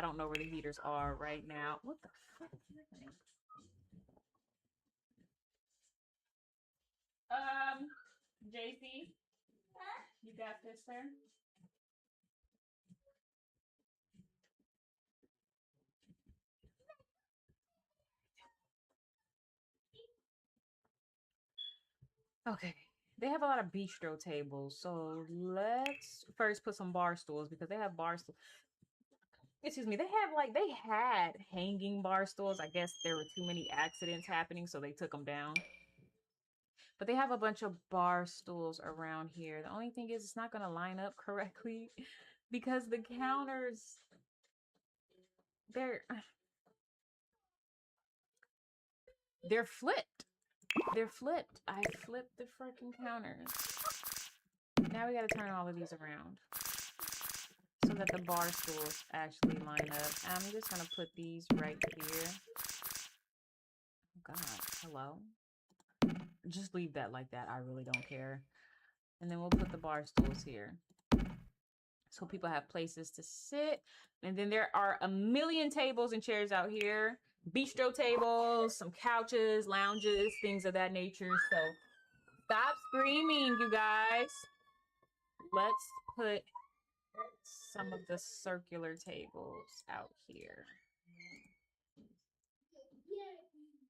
don't know where the heaters are right now. What the fuck is happening? JC, you got this, sir? Okay. They have a lot of bistro tables. So let's first put some bar stools because they have bar stools. Excuse me. They had hanging bar stools. I guess there were too many accidents happening, so they took them down. But they have a bunch of bar stools around here. The only thing is it's not going to line up correctly because the counters, they're flipped. They're flipped. I flipped the freaking counters. Now we got to turn all of these around so that the bar stools actually line up. I'm just going to put these right here. Oh God, hello? Just leave that like that. I really don't care. And then we'll put the bar stools here so people have places to sit. And then there are a million tables and chairs out here. Bistro tables, some couches, lounges, things of that nature. So stop screaming, you guys. Let's put some of the circular tables out here.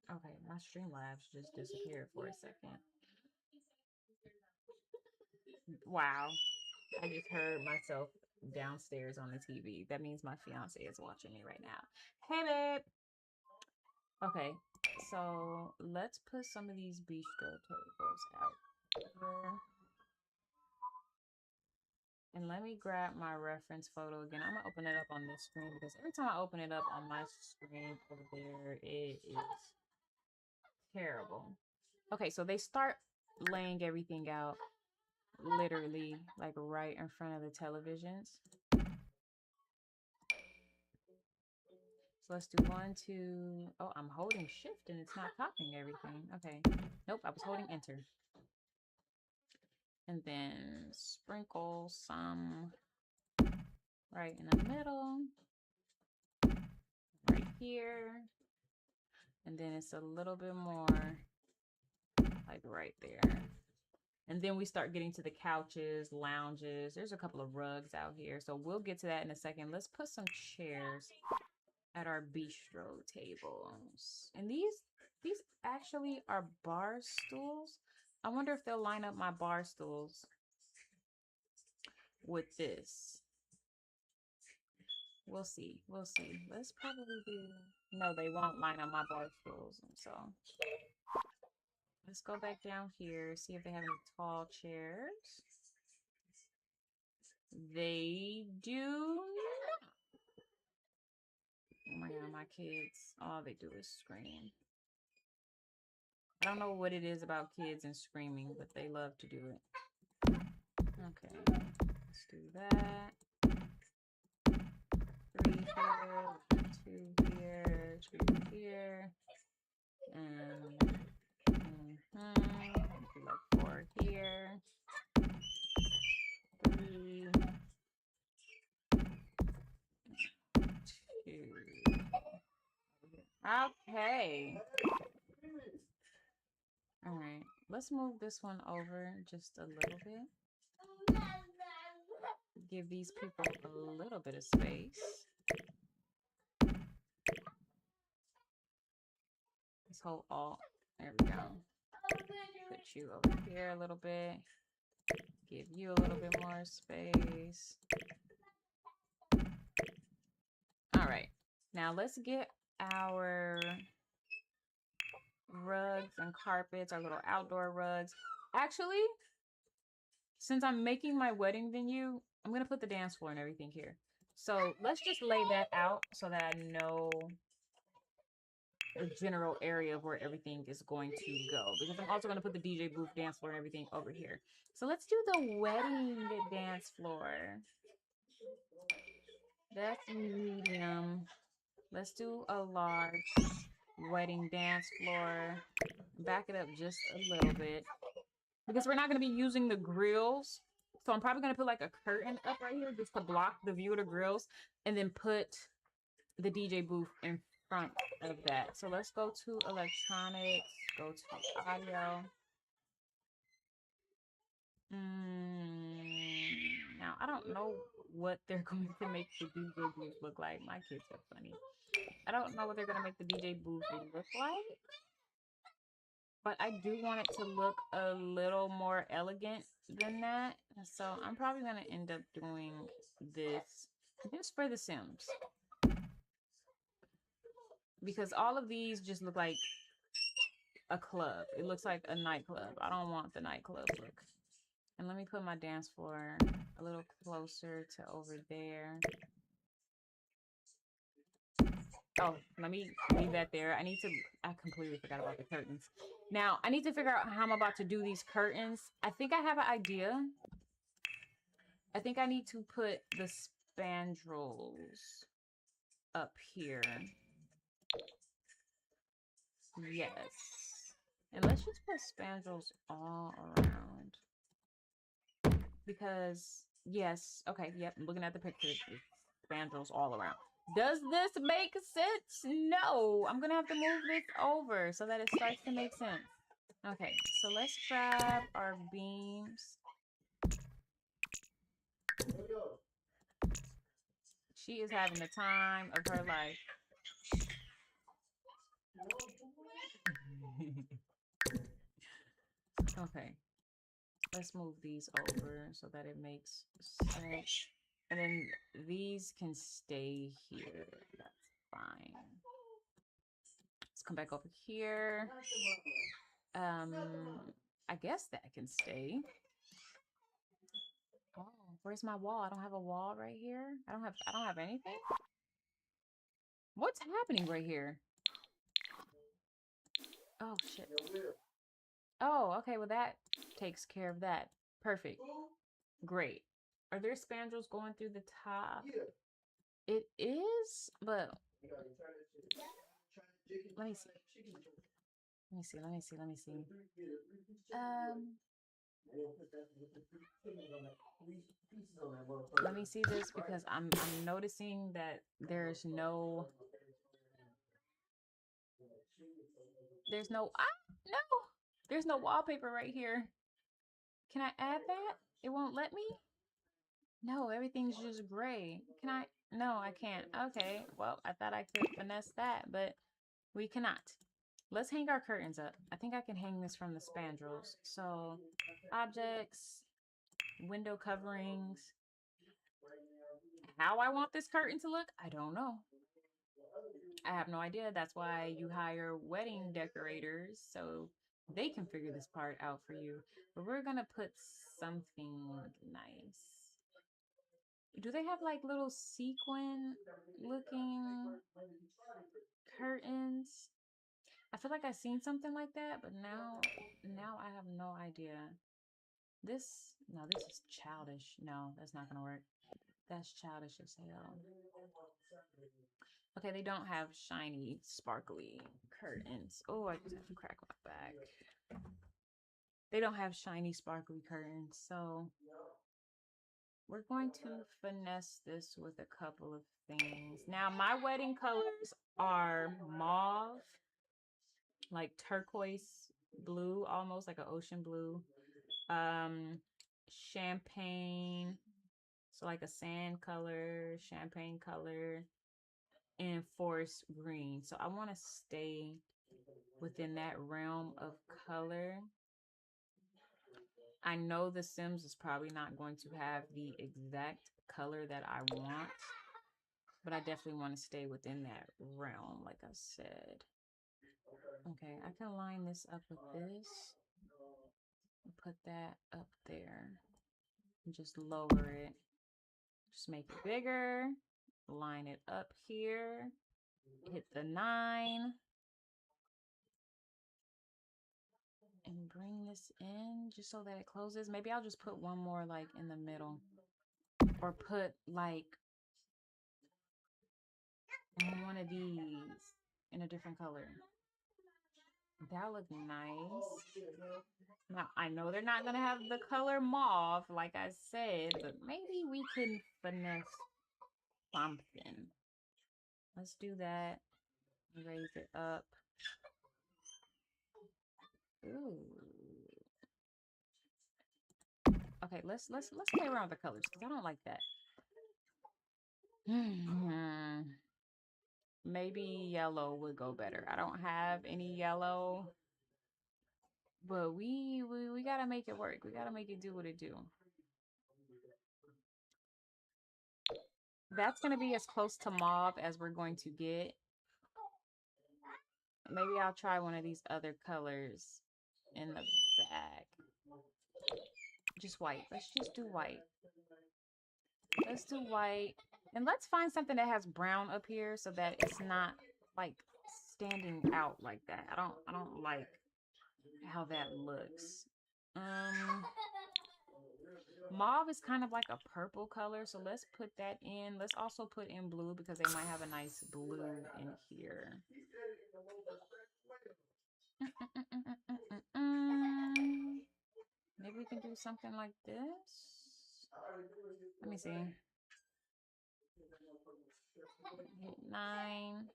Okay, my Streamlabs just disappeared for a second. Wow. I just heard myself downstairs on the TV. That means my fiance is watching me right now. Hey, babe. Okay, so let's put some of these bistro tables out here. And let me grab my reference photo again. I'm gonna open it up on this screen because every time I open it up on my screen over there, it is terrible. Okay, so they start laying everything out literally like right in front of the televisions. So let's do 1, 2. Oh, I'm holding shift and it's not copying everything. Okay. Nope, I was holding enter. And then sprinkle some right in the middle. Right here. And then it's a little bit more like right there. And then we start getting to the couches, lounges. There's a couple of rugs out here. So we'll get to that in a second. Let's put some chairs at our bistro tables. And these actually are bar stools. I wonder if they'll line up my bar stools with this. We'll see. We'll see. Let's probably do... No, they won't line up my bar stools. So let's go back down here, see if they have any tall chairs. They do not. Oh my god, my kids, all they do is scream. I don't know what it is about kids and screaming, but they love to do it. Okay, let's do that. 3 here, 2 here, 2 here, and do like 4 here, 3, 2. Okay. All right, let's move this one over just a little bit. Give these people a little bit of space. Let's hold Alt. There we go. Put you over here a little bit. Give you a little bit more space. All right. Now let's get our rugs and carpets, our little outdoor rugs. Actually, since I'm making my wedding venue, I'm going to put the dance floor and everything here. So let's just lay that out so that I know the general area of where everything is going to go. Because I'm also going to put the DJ booth, dance floor, and everything over here. So let's do the wedding dance floor. That's medium. Let's do a large wedding dance floor. Back it up just a little bit. Because we're not going to be using the grills. So I'm probably going to put like a curtain up right here just to block the view of the grills. And then put the DJ booth in front of that. So let's go to electronics. Go to audio. Now, I don't know what they're going to make the DJ booth look like. My kids are funny. I don't know what they're going to make the DJ booth look like. But I do want it to look a little more elegant than that. So I'm probably going to end up doing this just for The Sims. Because all of these just look like a club. It looks like a nightclub. I don't want the nightclub look. And let me put my dance floor a little closer to over there. Oh, let me leave that there. I completely forgot about the curtains. Now, I need to figure out how I'm about to do these curtains. I think I have an idea. I think I need to put the spandrels up here. Yes. And let's just put spandrels all around. Because, yes. Okay, yep. I'm looking at the picture. Spandrels all around. Does this make sense? No. I'm going to have to move this over so that it starts to make sense. Okay, so let's grab our beams. She is having the time of her life. Okay. let's move these over so that it makes sense. And then these can stay here. That's fine. Let's come back over here. I guess that can stay. Oh, where's my wall? I don't have a wall right here. I don't have anything. What's happening right here? Oh shit. Oh, okay, well that takes care of that. Perfect. Great. Are there spandrels going through the top? It is, but let me see. Let me see. Let me see this because I'm noticing that there's no there's no wallpaper right here. Can I add that? It won't let me? No, everything's just gray. Can I? No, I can't. Okay, well, I thought I could finesse that, but we cannot. Let's hang our curtains up. I think I can hang this from the spandrels. So, objects, window coverings. How I want this curtain to look, I don't know. I have no idea. That's why you hire wedding decorators, so they can figure this part out for you. But we're gonna put something nice. Do they have like little sequin looking curtains? I feel like I've seen something like that, but now I have no idea. This is childish. No, that's not gonna work. That's childish as hell. Okay, they don't have shiny, sparkly curtains. Oh, I just have to crack my back. They don't have shiny, sparkly curtains, so we're going to finesse this with a couple of things. Now, my wedding colors are mauve, like turquoise blue, almost like an ocean blue. Champagne, so like a sand color, champagne color, and forest green. So I want to stay within that realm of color. I know The Sims is probably not going to have the exact color that I want, but I definitely want to stay within that realm, like I said. Okay, I can line this up with this. Put that up there. And just lower it. Just make it bigger. Line it up here. Hit the 9. And bring this in just so that it closes. Maybe I'll just put one more like in the middle. Or put like one of these in a different color. That look nice. Now, I know they're not going to have the color mauve, like I said, but maybe we can finesse something. Let's do that. Raise it up. Ooh. Okay, let's play around with the colors because I don't like that. Maybe yellow would go better. I don't have any yellow, but we gotta make it work. We gotta make it do what it do. That's gonna be as close to mauve as we're going to get. Maybe I'll try one of these other colors in the back. Just white. Let's just do white. Let's do white. And let's find something that has brown up here so that it's not like standing out like that. I don't like how that looks. Mauve is kind of like a purple color, so let's put that in. Let's also put in blue because they might have a nice blue in here. Maybe we can do something like this. Let me see. Hit 9.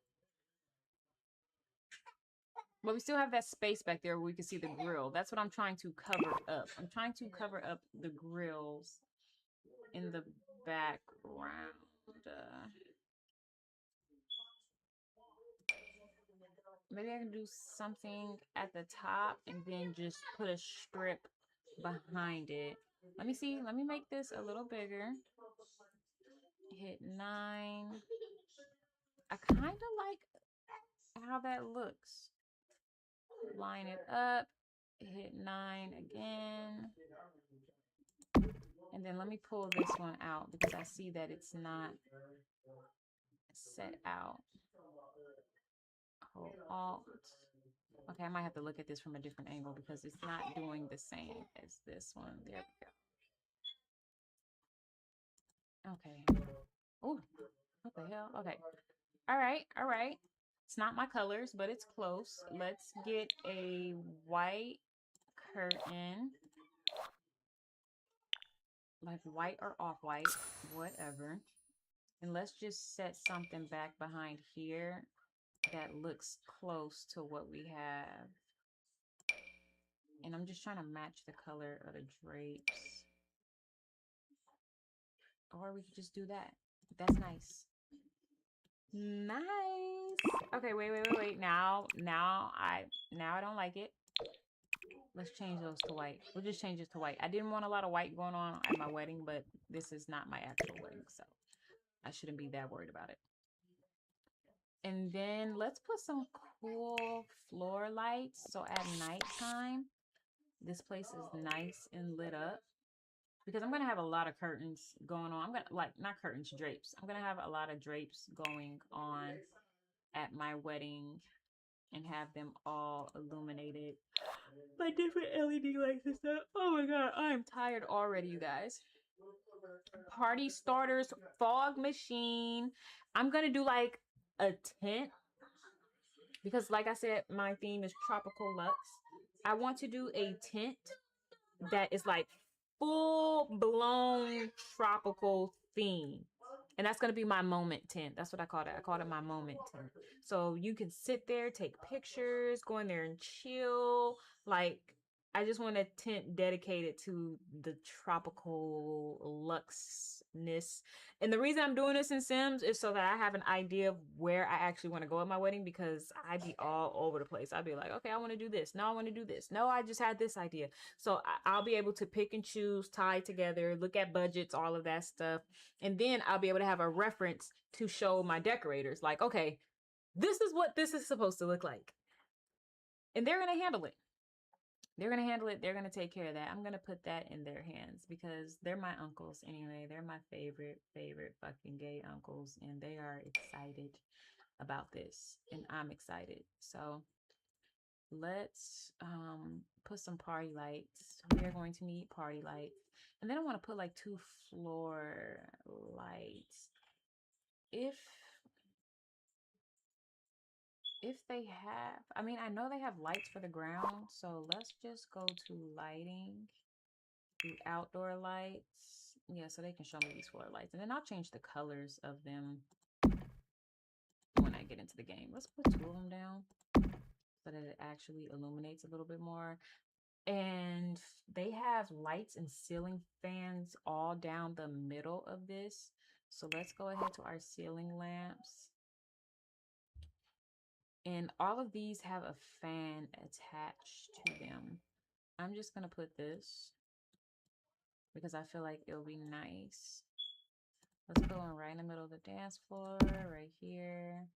But we still have that space back there where we can see the grill. That's what I'm trying to cover up. I'm trying to cover up the grills in the background. Maybe I can do something at the top and then just put a strip behind it. Let me see. Let me make this a little bigger. Hit 9. I kind of like how that looks. Line it up. Hit 9 again. And then let me pull this one out because I see that it's not set out. Hold Alt. Okay, I might have to look at this from a different angle because it's not doing the same as this one. There we go. Okay. Oh, what the hell? Okay. All right. All right. It's not my colors, but it's close. Let's get a white curtain. Like white or off-white, whatever. And let's just set something back behind here that looks close to what we have. And I'm just trying to match the color of the drapes. Or we could just do that. That's nice. Nice. Okay, wait. Now I don't like it. Let's change those to white. We'll just change it to white. I didn't want a lot of white going on at my wedding, but this is not my actual wedding, so I shouldn't be that worried about it. And then let's put some cool floor lights. So at nighttime, this place is nice and lit up. Because I'm going to have a lot of curtains going on. I'm going to, like, not curtains, drapes. I'm going to have a lot of drapes going on at my wedding and have them all illuminated by different LED lights and stuff. Oh my God, I am tired already, you guys. Party starters, fog machine. I'm going to do like a tent because like I said, my theme is tropical luxe. I want to do a tent that is like full-blown tropical theme. And that's going to be my moment tent. That's what I called it. I called it my moment tent. So you can sit there, take pictures, go in there and chill. Like, I just want a tent dedicated to the tropical luxness. And the reason I'm doing this in Sims is so that I have an idea of where I actually want to go at my wedding, because I'd be all over the place. I'd be like, okay, I want to do this. No, I want to do this. No, I just had this idea. So I'll be able to pick and choose, tie together, look at budgets, all of that stuff. And then I'll be able to have a reference to show my decorators. Like, okay, this is what this is supposed to look like. And they're going to handle it. They're going to handle it. They're going to take care of that. I'm going to put that in their hands because they're my uncles anyway. They're my favorite fucking gay uncles. And they are excited about this. And I'm excited. So let's put some party lights. We are going to need party lights. And then I want to put like 2 floor lights. If they have, I mean, I know they have lights for the ground, so let's just go to lighting, do outdoor lights. Yeah, so they can show me these floor lights. And then I'll change the colors of them when I get into the game. Let's put 2 of them down so that it actually illuminates a little bit more. And they have lights and ceiling fans all down the middle of this. So let's go ahead to our ceiling lamps. And all of these have a fan attached to them. I'm just going to put this because I feel like it'll be nice. Let's go in right in the middle of the dance floor, right here.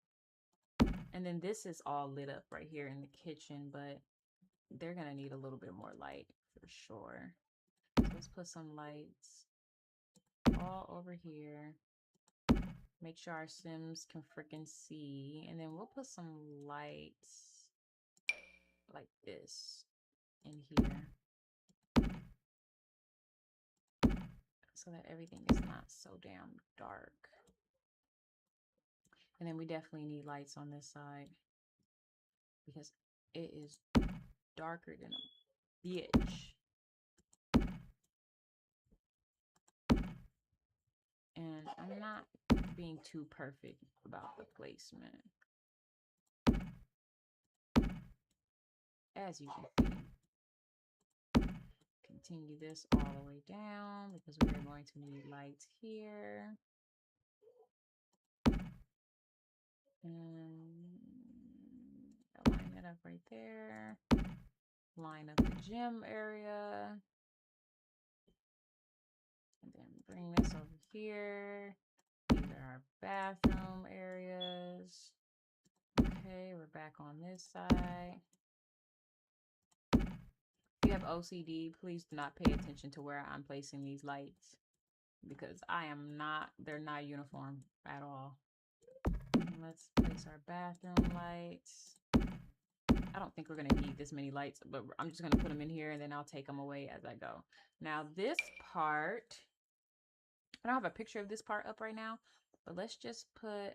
And then this is all lit up right here in the kitchen, but they're going to need a little bit more light for sure. So let's put some lights all over here. Make sure our Sims can freaking see. And then we'll put some lights like this in here so that everything is not so damn dark. And then we definitely need lights on this side because it is darker than a bitch. And I'm not being too perfect about the placement. As you can see. Continue this all the way down because we're going to need lights here. And line it up right there. Line up the gym area. bring this over here. These are our bathroom areas. Okay, we're back on this side. If you have OCD, please do not pay attention to where I'm placing these lights because they're not uniform at all. Let's place our bathroom lights. I don't think we're going to need this many lights, but I'm just going to put them in here and then I'll take them away as I go. Now this part, I don't have a picture of this part up right now, but let's put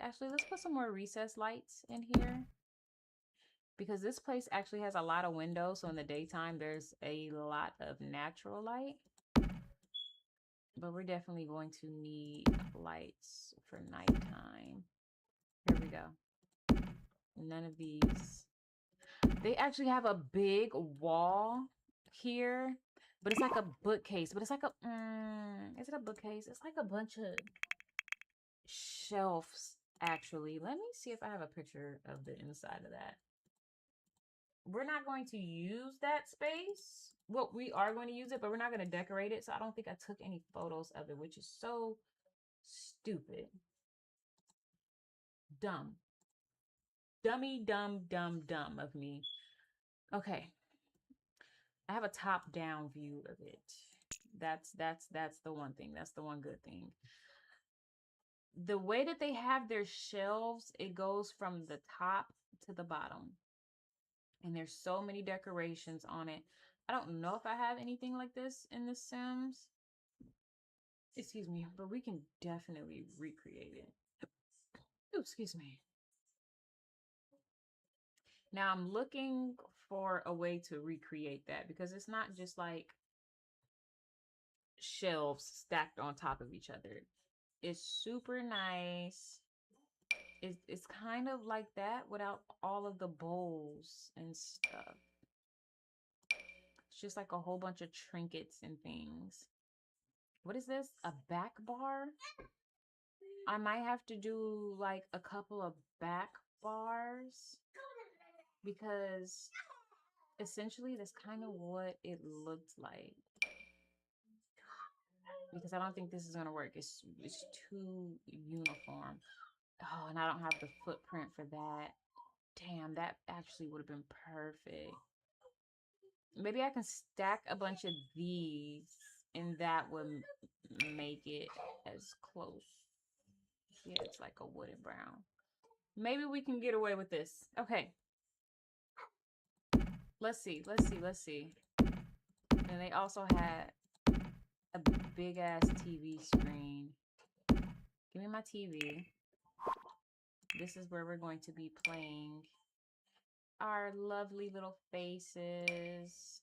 some more recessed lights in here because this place actually has a lot of windows. So in the daytime, there's a lot of natural light, but we're definitely going to need lights for nighttime. Here we go. None of these. They actually have a big wall here, but it's like a bookcase. But it's like is it a bookcase? It's like a bunch of shelves, actually. Let me see if I have a picture of the inside of that. We're not going to use that space. Well, we are going to use it, but we're not going to decorate it. So I don't think I took any photos of it, which is so stupid. Dumb. Dummy, dumb of me. Okay. I have a top-down view of it. That's the one thing. That's the one good thing. The way that they have their shelves, it goes from the top to the bottom. And there's so many decorations on it. I don't know if I have anything like this in The Sims. Excuse me, but we can definitely recreate it. Ooh, excuse me. Now I'm looking for a way to recreate that because it's not just like shelves stacked on top of each other. It's super nice. It's kind of like that without all of the bowls and stuff. It's just like a whole bunch of trinkets and things. What is this? A back bar? I might have to do like a couple of back bars because essentially that's kind of what it looked like. Because I don't think this is gonna work. It's too uniform. Oh, and I don't have the footprint for that. Damn, that actually would have been perfect. Maybe I can stack a bunch of these and that would make it as close. Yeah, it's like a wooden brown. Maybe we can get away with this. Okay. Let's see. And they also had a big ass TV screen. Give me my TV. This is where we're going to be playing our lovely little faces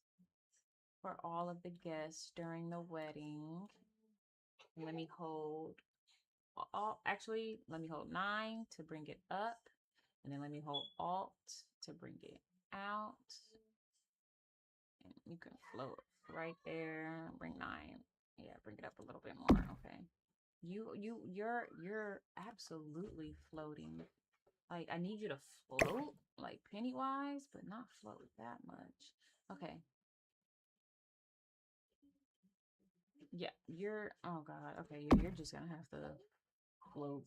for all of the guests during the wedding. Let me hold let me hold 9 to bring it up, and then let me hold Alt to bring it out. And you can float right there. Bring 9. Yeah, bring it up a little bit more. Okay. You're absolutely floating. Like, I need you to float like Pennywise, but not float that much. Okay. Yeah, oh God. Okay, you're just gonna have to float.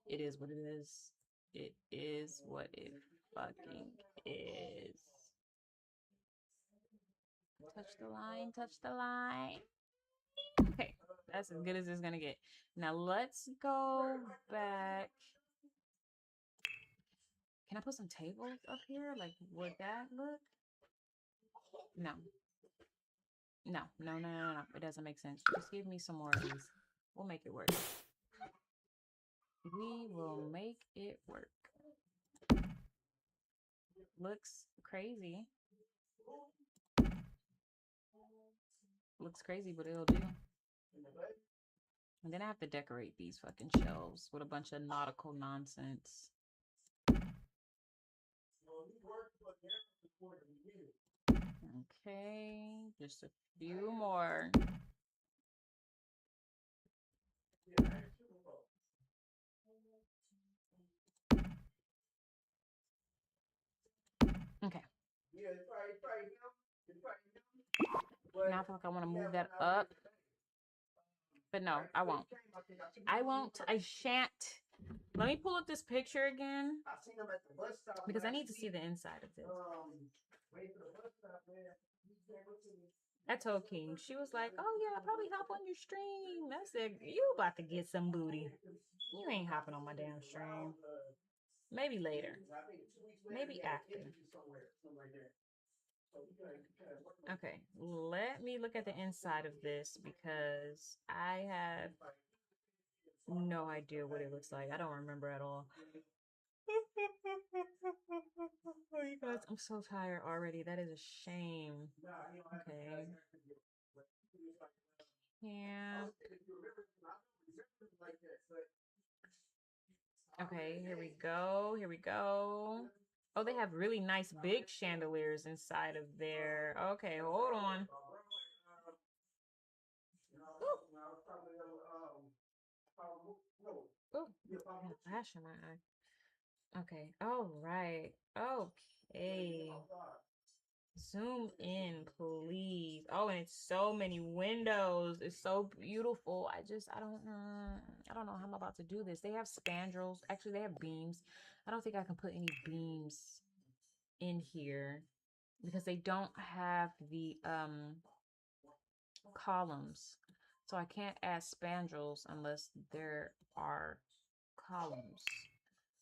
It is what it is. It is what it fucking is. Touch the line, touch the line. Okay, that's as good as it's gonna get. Now let's go back. Can I put some tables up here? Like, would that look? No. No. It doesn't make sense. Just give me some more of these. We'll make it work. We will make it work. Looks crazy. Looks crazy, but it'll do. And then I have to decorate these fucking shelves with a bunch of nautical nonsense. Okay, just a few more. Okay. Now I feel like I want to move that up But no, I won't. I won't. I shan't. Let me pull up this picture again because I need to see the inside of this. I told King, she was like, "Oh yeah, I'll probably hop on your stream." I said, "You about to get some booty. You ain't hopping on my damn stream. Maybe later. Maybe after." Okay, let me look at the inside of this because I have no idea what it looks like. I don't remember at all. Oh, you guys, I'm so tired already. That is a shame. Okay. Yeah. Okay, here we go. Here we go. Oh, they have really nice big chandeliers inside of there. Okay, hold on. Oh, got a flash in my eye. Okay. All right. Okay. Zoom in, please. Oh, and it's so many windows. It's so beautiful. I don't know how I'm about to do this. They have spandrels. Actually, they have beams. I don't think I can put any beams in here because they don't have the columns. So I can't add spandrels unless there are columns.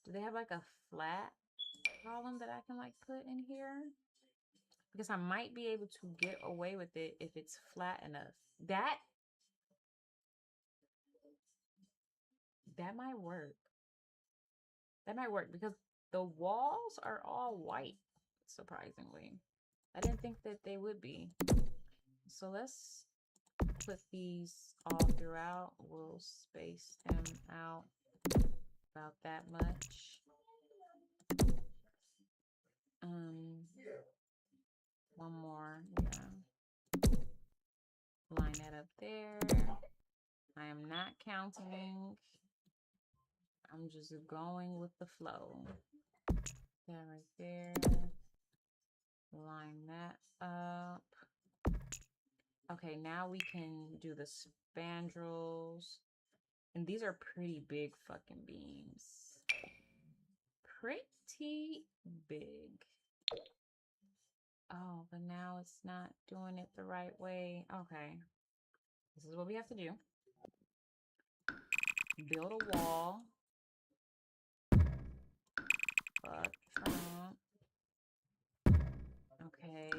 Do they have like a flat column that I can like put in here? Because I might be able to get away with it if it's flat enough. That might work. That might work because the walls are all white, surprisingly. I didn't think that they would be. So let's put these all throughout. We'll space them out about that much. One more, yeah. Line that up there. I am not counting. I'm just going with the flow. That right there. Line that up. Okay, now we can do the spandrels. And these are pretty big fucking beams. Pretty big. Oh, but now it's not doing it the right way. Okay. This is what we have to do. Build a wall. Fuck Trump. Okay.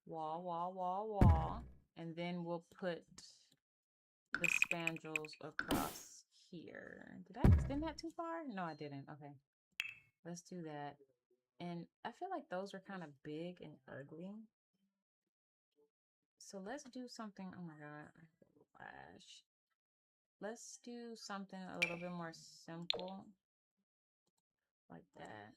Wall. And then we'll put the spandrels across here. Did I extend that too far? No, I didn't. Okay. Let's do that. And I feel like those are kind of big and ugly. So let's do something. Oh my God. Flash. Let's do something a little bit more simple. Like that.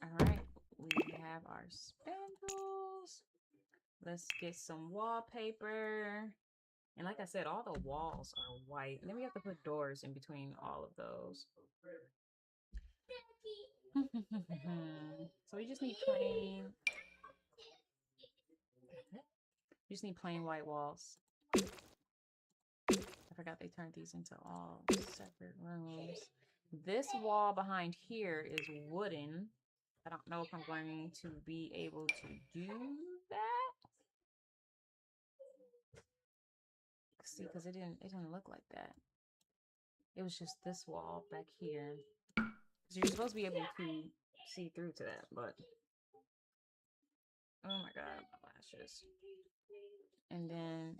All right. We have our spandrels. Let's get some wallpaper. And like I said, all the walls are white. And then we have to put doors in between all of those. So we just need plain. You just need plain white walls. I forgot they turned these into all separate rooms. This wall behind here is wooden. I don't know if I'm going to be able to do that. See, because it didn't look like that. It was just this wall back here. So you're supposed to be able to see through to that, but oh my God, my lashes. And then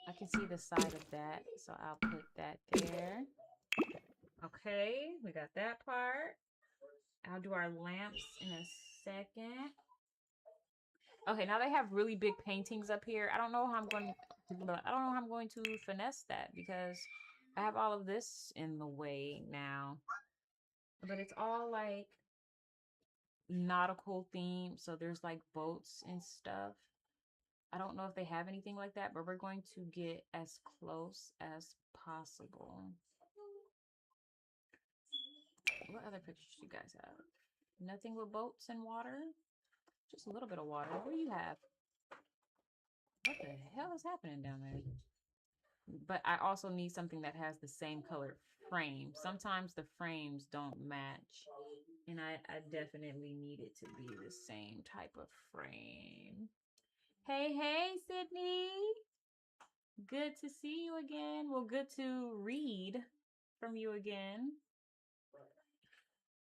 I can see the side of that, so I'll put that there. Okay, we got that part. I'll do our lamps in a second. Okay, now they have really big paintings up here. I don't know how I'm going to finesse that because I have all of this in the way now. But it's all like nautical theme, so there's like boats and stuff. I don't know if they have anything like that, but we're going to get as close as possible. What other pictures do you guys have? Nothing with boats and water? Just a little bit of water. What do you have? What the hell is happening down there? But I also need something that has the same color frame. Sometimes the frames don't match. And I definitely need it to be the same type of frame. Hey, hey, Sydney. Good to see you again. Well, good to read from you again.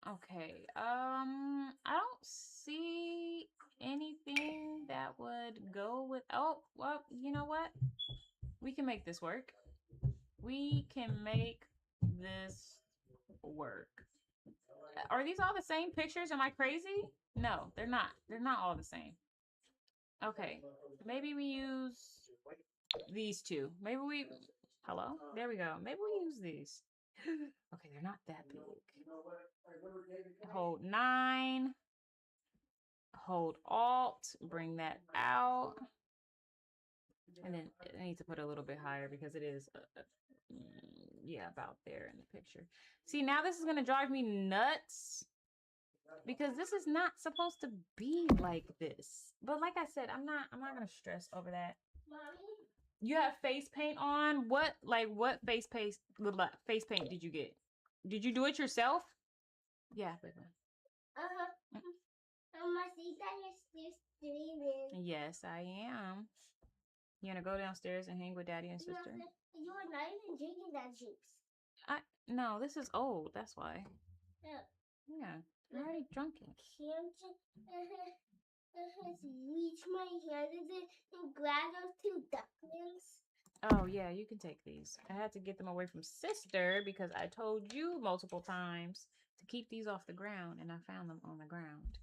Okay. I don't see anything that would go with. Oh, well, you know what? We can make this work. We can make this work. Are these all the same pictures? Am I crazy? No, they're not. They're not all the same. Okay. Maybe we use these two. Maybe we... Hello? There we go. Maybe we use these. Okay, they're not that big. Hold 9. Hold Alt. Bring that out. And then I need to put it a little bit higher because it is... yeah, about there in the picture. See, now this is going to drive me nuts. Because this is not supposed to be like this. But like I said, I'm not going to stress over that. Mommy? You have face paint on? What face paint did you get? Did you do it yourself? Yeah, baby. I see that you're still streaming. Yes, I am. You gonna go downstairs and hang with Daddy and sister? You are not even drinking that juice. No, this is old. That's why. Yeah. I already drunk it. Can't reach my hand and grab those 2 ducklings. Oh, yeah, you can take these. I had to get them away from sister because I told you multiple times to keep these off the ground, and I found them on the ground.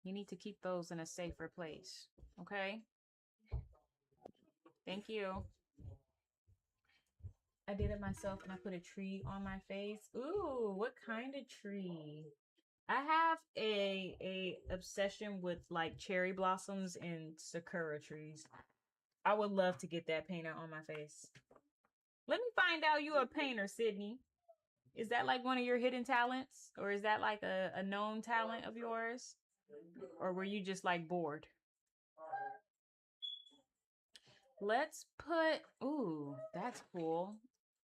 You need to keep those in a safer place, okay? Thank you. I did it myself, and I put a tree on my face. Ooh, what kind of tree? I have a obsession with like cherry blossoms and sakura trees. I would love to get that painted on my face. Let me find out you a painter, Sydney. Is that like one of your hidden talents? Or is that like a known talent of yours? Or were you just like bored? Let's put... Ooh, that's cool.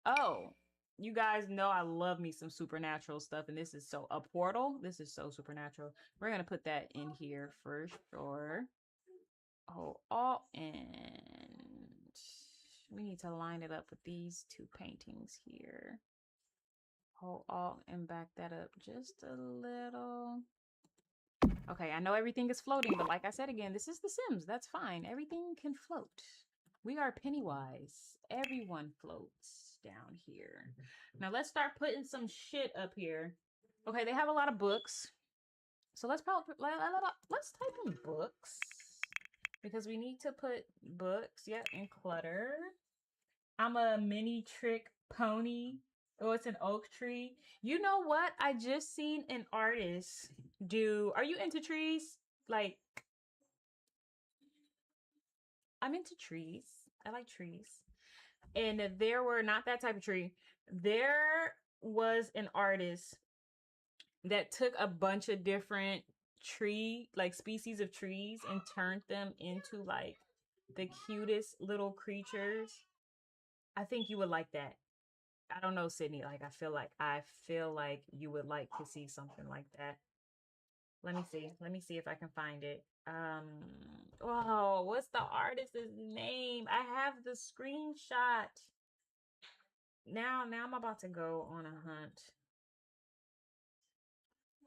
Oh, you guys know I love me some supernatural stuff. And this is so... A portal? This is so supernatural. We're going to put that in here for sure. Oh, and we need to line it up with these 2 paintings here. Hold Alt and back that up just a little. Okay, I know everything is floating, but like I said again, this is The Sims. That's fine. Everything can float. We are Pennywise. Everyone floats down here. Now let's start putting some shit up here. Okay, they have a lot of books. So let's type in books. Because we need to put books. Yep, and clutter. I'm a mini trick pony. Oh, it's an oak tree. You know what? I just seen an artist do... Are you into trees? Like... I'm into trees. I like trees. And there were... Not that type of tree. There was an artist that took a bunch of different tree, like species of trees, and turned them into like the cutest little creatures. I think you would like that. I don't know, Sydney. Like, I feel like you would like to see something like that. Let me see. Let me see if I can find it. Oh, what's the artist's name? I have the screenshot. Now I'm about to go on a hunt.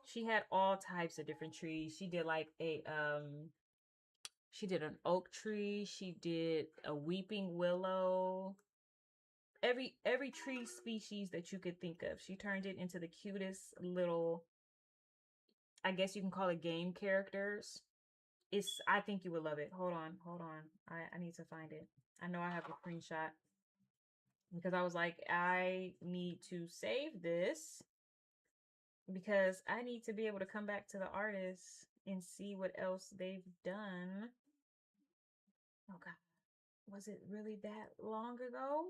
She had all types of different trees. She did like she did an oak tree. She did a weeping willow. Every tree species that you could think of. She turned it into the cutest little, I guess you can call it game characters. I think you would love it. Hold on. I need to find it. I know I have a screenshot because I was like, I need to save this because I need to be able to come back to the artist and see what else they've done. Oh God, was it really that long ago?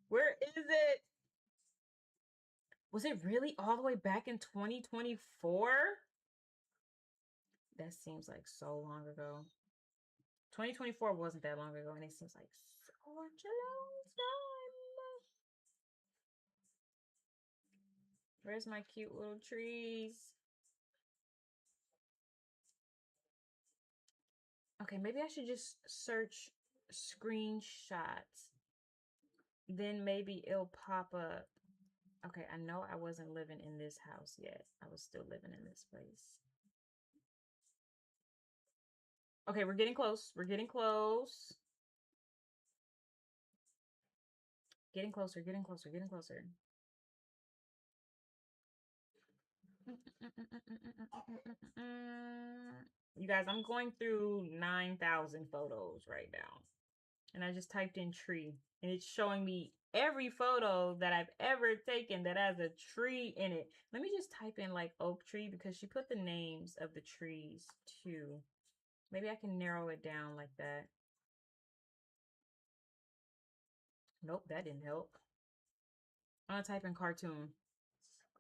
Where is it? Was it really all the way back in 2024? That seems like so long ago. 2024 wasn't that long ago, and it seems like such a long time. Where's my cute little trees? Okay, maybe I should just search screenshots. Then maybe it'll pop up. Okay, I know I wasn't living in this house yet. I was still living in this place. Okay, we're getting close. We're getting close. Getting closer, getting closer, getting closer. You guys, I'm going through 9,000 photos right now. And I just typed in tree. And it's showing me every photo that I've ever taken that has a tree in it. Let me just type in like oak tree because she put the names of the trees too. Maybe I can narrow it down like that. Nope, that didn't help. I'm gonna type in cartoon.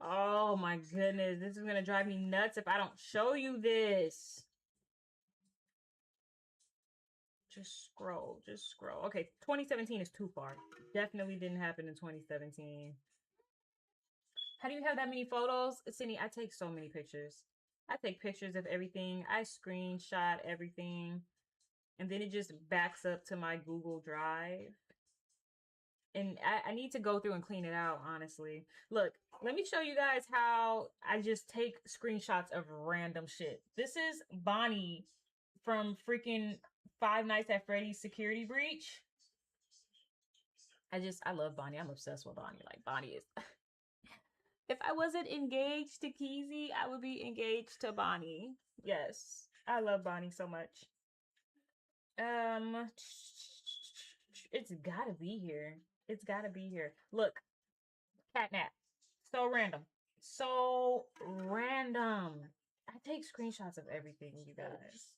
Oh my goodness, this is gonna drive me nuts if I don't show you this. Just scroll, just scroll. Okay, 2017 is too far. Definitely didn't happen in 2017. How do you have that many photos? Sydney, I take so many pictures. I take pictures of everything. I screenshot everything. And then it just backs up to my Google Drive. And I need to go through and clean it out, honestly. Look, let me show you guys how I just take screenshots of random shit. This is Bonnie from freaking Five Nights at Freddy's Security Breach. I love Bonnie. I'm obsessed with Bonnie. Like, Bonnie is... If I wasn't engaged to Keezy, I would be engaged to Bonnie. Yes, I love Bonnie so much. It's gotta be here. It's gotta be here. Look, catnap. So random. So random. I take screenshots of everything, you guys.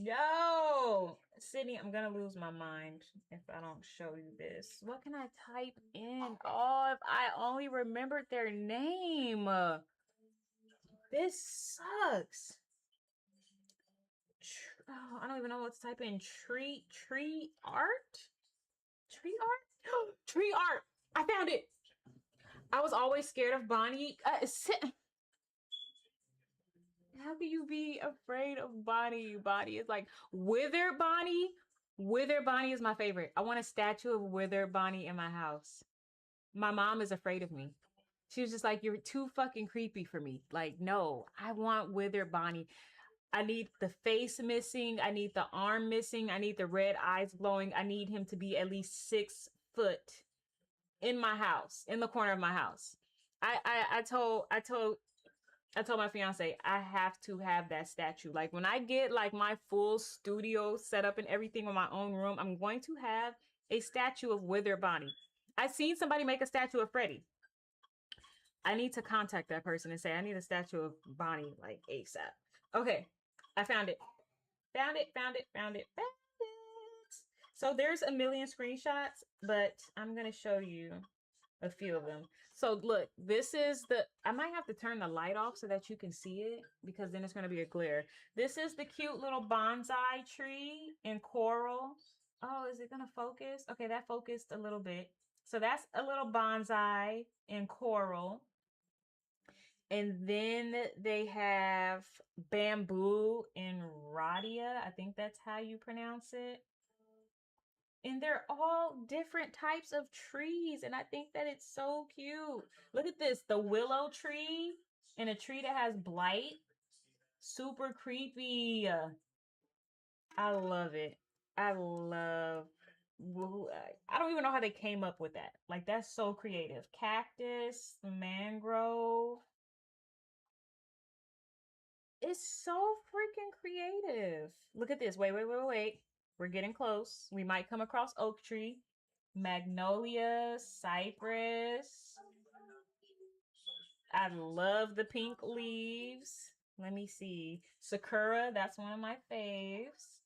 Yo, Sydney, I'm gonna lose my mind if I don't show you this. What can I type in? Oh, if I only remembered their name. This sucks. Oh, I don't even know what to type in. Tree art? Tree art? Tree art. I found it. I was always scared of Bonnie. How can you be afraid of Bonnie? Bonnie is like Wither Bonnie. Wither Bonnie is my favorite. I want a statue of Wither Bonnie in my house. My mom is afraid of me. She was just like, you're too fucking creepy for me. Like, no, I want Wither Bonnie. I need the face missing. I need the arm missing. I need the red eyes glowing. I need him to be at least 6 foot in my house, in the corner of my house. I told my fiance I have to have that statue. Like when I get like my full studio set up and everything in my own room, I'm going to have a statue of Wither Bonnie. I seen somebody make a statue of Freddy. I need to contact that person and say I need a statue of Bonnie like ASAP. Okay, I found it. Found it. So there's a million screenshots, but I'm gonna show you a few of them. So look, this is I might have to turn the light off so that you can see it because then it's gonna be a glare. This is the cute little bonsai tree in coral. Oh, is it gonna focus? Okay, that focused a little bit. So that's a little bonsai in coral. And then they have bamboo in Radia. I think that's how you pronounce it. And they're all different types of trees. And I think that it's so cute. Look at this. The willow tree and a tree that has blight. Super creepy. I love it. I don't even know how they came up with that. Like, that's so creative. Cactus, mangrove. It's so freaking creative. Look at this. Wait. We're getting close. We might come across oak tree, magnolia, cypress. I love the pink leaves. Let me see. Sakura, that's one of my faves.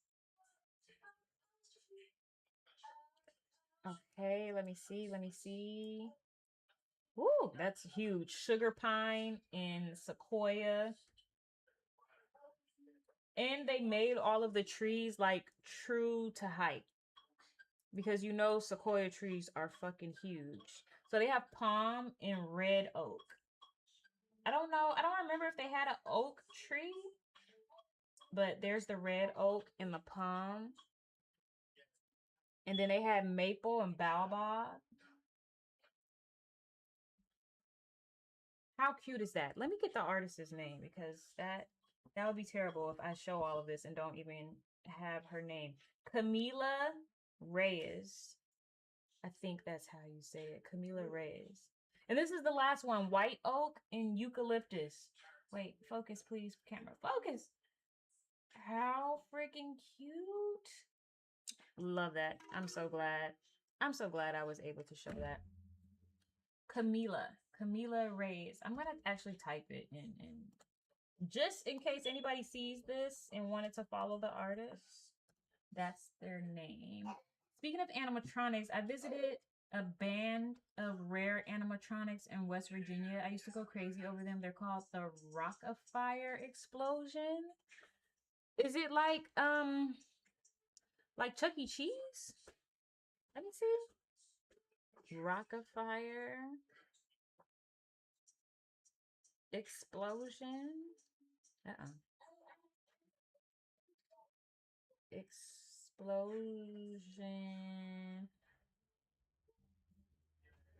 Okay, let me see. Ooh, that's huge. Sugar pine and sequoia. And they made all of the trees like true to height. Because you know sequoia trees are fucking huge. So they have palm and red oak. I don't know. I don't remember if they had an oak tree. But there's the red oak and the palm. And then they had maple and baobab. How cute is that? Let me get the artist's name because that would be terrible if I show all of this and don't even have her name. Camila Reyes. I think that's how you say it. Camila Reyes. And this is the last one. White oak and eucalyptus. Wait, focus please, camera. Focus. How freaking cute. Love that. I'm so glad. I'm so glad I was able to show that. Camila Reyes. I'm gonna actually type it in just in case anybody sees this and wanted to follow the artist. That's their name. Speaking of animatronics, I visited a band of rare animatronics in West Virginia. I used to go crazy over them. They're called the Rock-afire Explosion. Is it like Chuck E. Cheese? Let me see. Rock-afire Explosion. Explosion.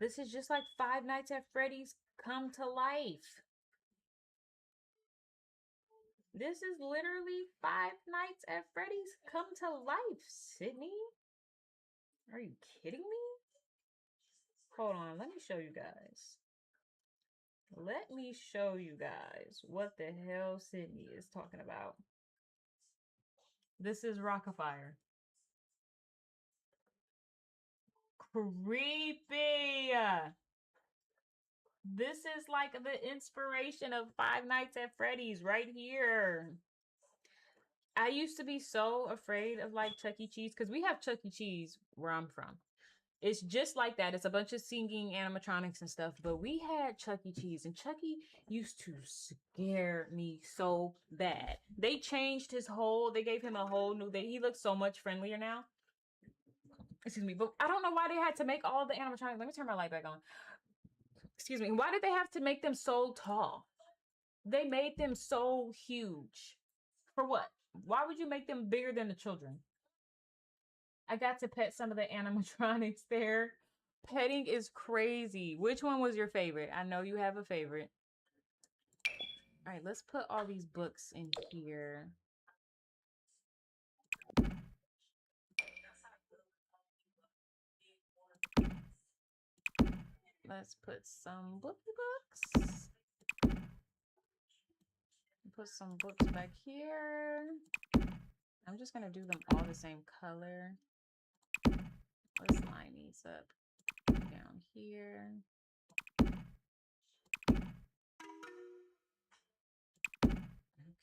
This is just like Five Nights at Freddy's come to life. This is literally Five Nights at Freddy's come to life, Sydney. Are you kidding me? Hold on, let me show you guys. Let me show you guys what the hell Sydney is talking about. This is Rock-afire. Creepy. This is like the inspiration of Five Nights at Freddy's right here. I used to be so afraid of like Chuck E. Cheese because we have Chuck E. Cheese where I'm from. It's just like that. It's a bunch of singing animatronics and stuff. But we had Chuck E. Cheese, and Chuck E. used to scare me so bad. They changed his whole, they gave him a whole new, he looks so much friendlier now. Excuse me, but I don't know why they had to make all the animatronics. Let me turn my light back on. Excuse me. Why did they have to make them so tall? They made them so huge. For what? Why would you make them bigger than the children? I got to pet some of the animatronics there. Petting is crazy. Which one was your favorite? I know you have a favorite. All right, let's put all these books in here. Let's put some books. Put some books back here. I'm just gonna do them all the same color. Let's line these up down here.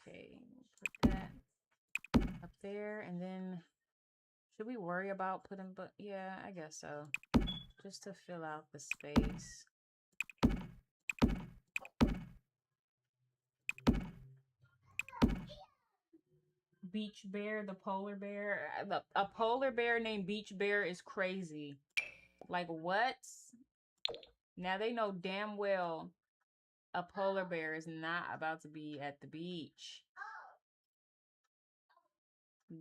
Okay, put that up there, and then should we worry about putting, but yeah, I guess so. Just to fill out the space. Beach Bear, the polar bear. A polar bear named Beach Bear is crazy. Like, what? Now they know damn well a polar bear is not about to be at the beach.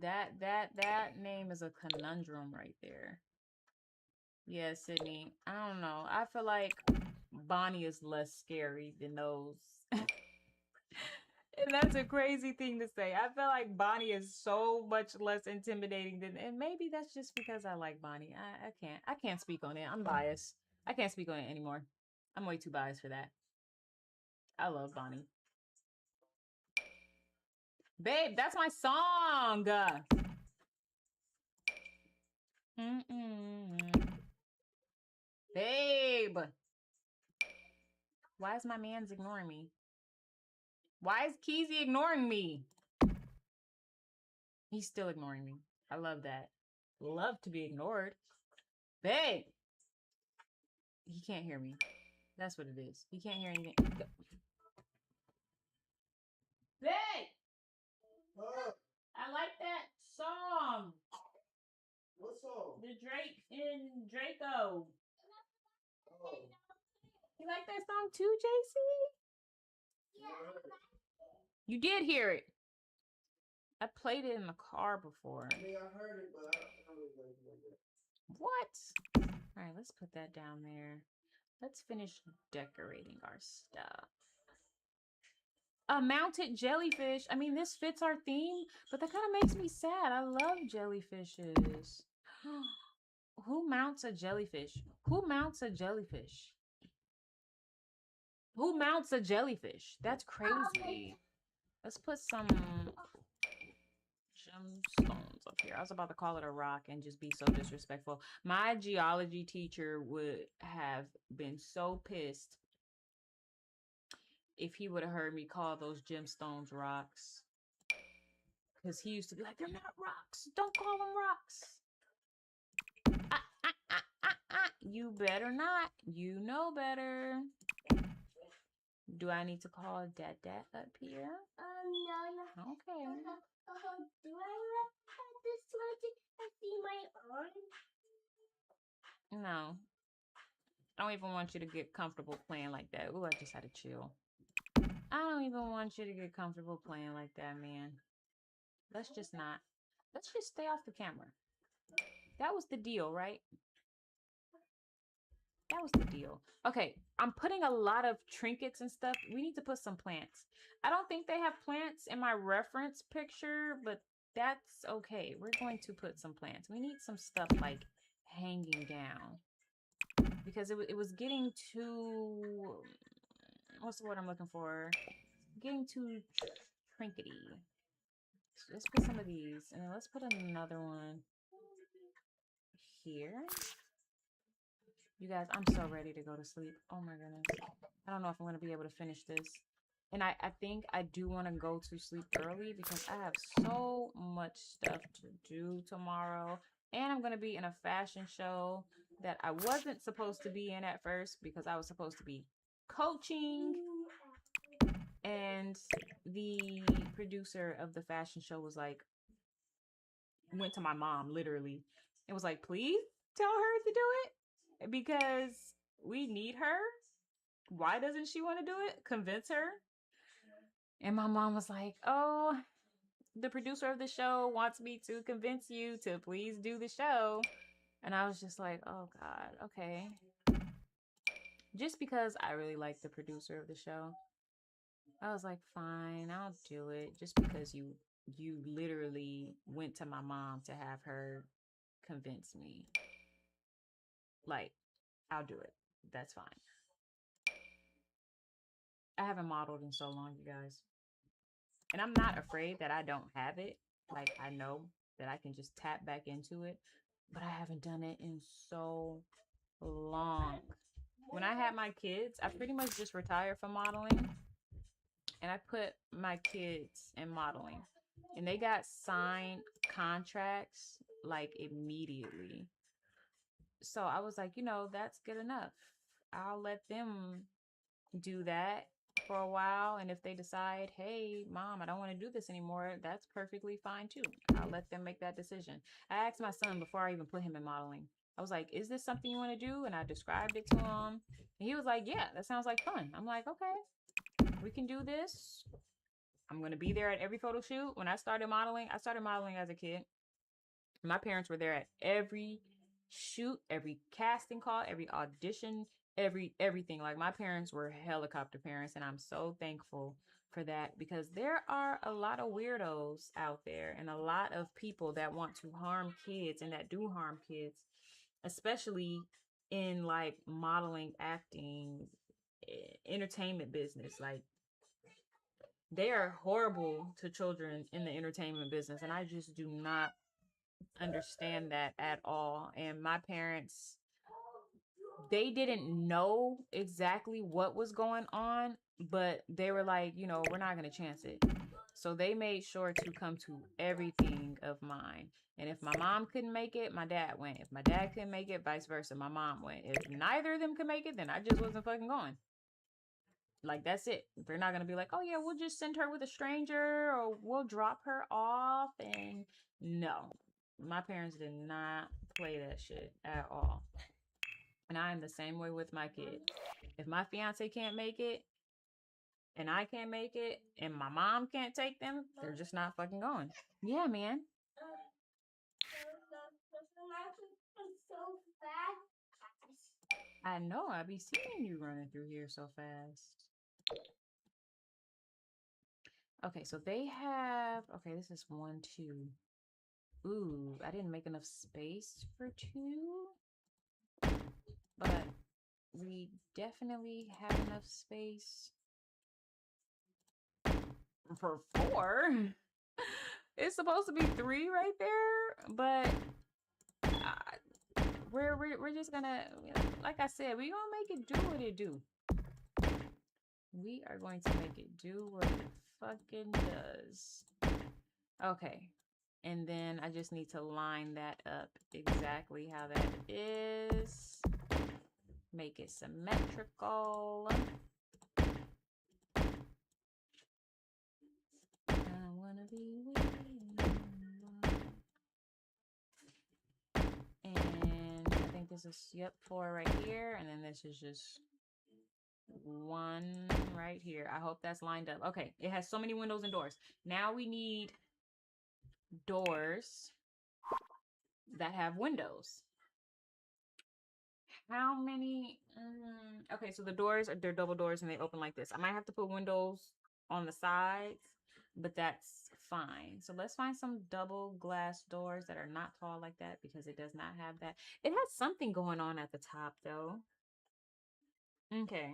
That name is a conundrum right there. Yeah, Sydney. I don't know. I feel like Bonnie is less scary than those. And that's a crazy thing to say. I feel like Bonnie is so much less intimidating than, and maybe that's just because I like Bonnie. I can't speak on it. I'm biased. I can't speak on it anymore. I'm way too biased for that. I love Bonnie. Babe, that's my song. Babe. Why is my man's ignoring me? Why is Keezy ignoring me? He's still ignoring me. I love that. Love to be ignored. Babe. He can't hear me. That's what it is. He can't hear anything. Babe! The Drake and Draco. You like that song too, JC? You did hear it. I played it in the car before. I mean, I heard it, but I don't really like it. What? All right, let's put that down there. Let's finish decorating our stuff. A mounted jellyfish. I mean, this fits our theme, but that kind of makes me sad. I love jellyfishes. Who mounts a jellyfish? Who mounts a jellyfish? Who mounts a jellyfish? That's crazy. Let's put some gemstones up here. I was about to call it a rock and just be so disrespectful. My geology teacher would have been so pissed if he would have heard me call those gemstones rocks. Because he used to be like, they're not rocks. Don't call them rocks. You better not. You know better. Do I need to call Dad up here? No. Okay. Do I let this magic? I see my arm. No. I don't even want you to get comfortable playing like that. Ooh, I just had to chill. I don't even want you to get comfortable playing like that, man. Let's just not. Let's just stay off the camera. That was the deal, right? That was the deal. Okay, I'm putting a lot of trinkets and stuff. We need to put some plants. I don't think they have plants in my reference picture, but that's okay. We're going to put some plants. We need some stuff like hanging down because it was getting too, what's the word I'm looking for? Getting too trinkety. So let's put some of these and then let's put another one here. You guys, I'm so ready to go to sleep. Oh my goodness. I don't know if I'm going to be able to finish this. And I think I do want to go to sleep early because I have so much stuff to do tomorrow. And I'm going to be in a fashion show that I wasn't supposed to be in at first because I was supposed to be coaching. And the producer of the fashion show was like, went to my mom literally. It was like, please tell her to do it. Because we need her. Why doesn't she want to do it? Convince her. And my mom was like, oh, the producer of the show wants me to convince you to please do the show. And I was just like, oh God, okay. Just because I really like the producer of the show. I was like, fine, I'll do it. Just because you literally went to my mom to have her convince me. Like, I'll do it. That's fine. I haven't modeled in so long, you guys. And I'm not afraid that I don't have it. Like, I know that I can just tap back into it. But I haven't done it in so long. When I had my kids, I pretty much just retired from modeling. And I put my kids in modeling. And they got signed contracts, like, immediately. So I was like, you know, that's good enough. I'll let them do that for a while. And if they decide, hey, Mom, I don't want to do this anymore, that's perfectly fine too. I'll let them make that decision. I asked my son before I even put him in modeling. I was like, is this something you want to do? And I described it to him. And he was like, yeah, that sounds like fun. I'm like, okay, we can do this. I'm going to be there at every photo shoot. When I started modeling as a kid. My parents were there at every shoot, every casting call, every audition, everything. Like, my parents were helicopter parents, and I'm so thankful for that because there are a lot of weirdos out there and a lot of people that want to harm kids and that do harm kids, especially in like modeling, acting, entertainment business. Like, they are horrible to children in the entertainment business, and I just do not understand that at all. And my parents, they didn't know exactly what was going on, but they were like, you know, we're not going to chance it. So they made sure to come to everything of mine. And if my mom couldn't make it, my dad went. If my dad couldn't make it, vice versa, my mom went. If neither of them could make it, then I just wasn't fucking going. Like, that's it. They're not going to be like, oh yeah, we'll just send her with a stranger or we'll drop her off. And no, my parents did not play that shit at all. And I am the same way with my kids. If my fiance can't make it, and I can't make it, and my mom can't take them, they're just not fucking going. Yeah, man. So fast. I know. I be seeing you running through here so fast. Okay, so they have... Okay, this is 1, 2. Ooh, I didn't make enough space for 2. But we definitely have enough space for 4. It's supposed to be 3 right there, but we're just gonna, like I said, we gonna make it do what it do. We are going to make it do what it fucking does. Okay, and then I just need to line that up exactly how that is. Make it symmetrical. I wanna be with you. And I think this is, yep, 4 right here. And then this is just 1 right here. I hope that's lined up. Okay, it has so many windows and doors. Now we need doors that have windows. How many? Okay, so the doors are, they're double doors and they open like this. I might have to put windows on the sides, but that's fine. So let's find some double glass doors that are not tall like that, because it does not have that. It has something going on at the top though. Okay.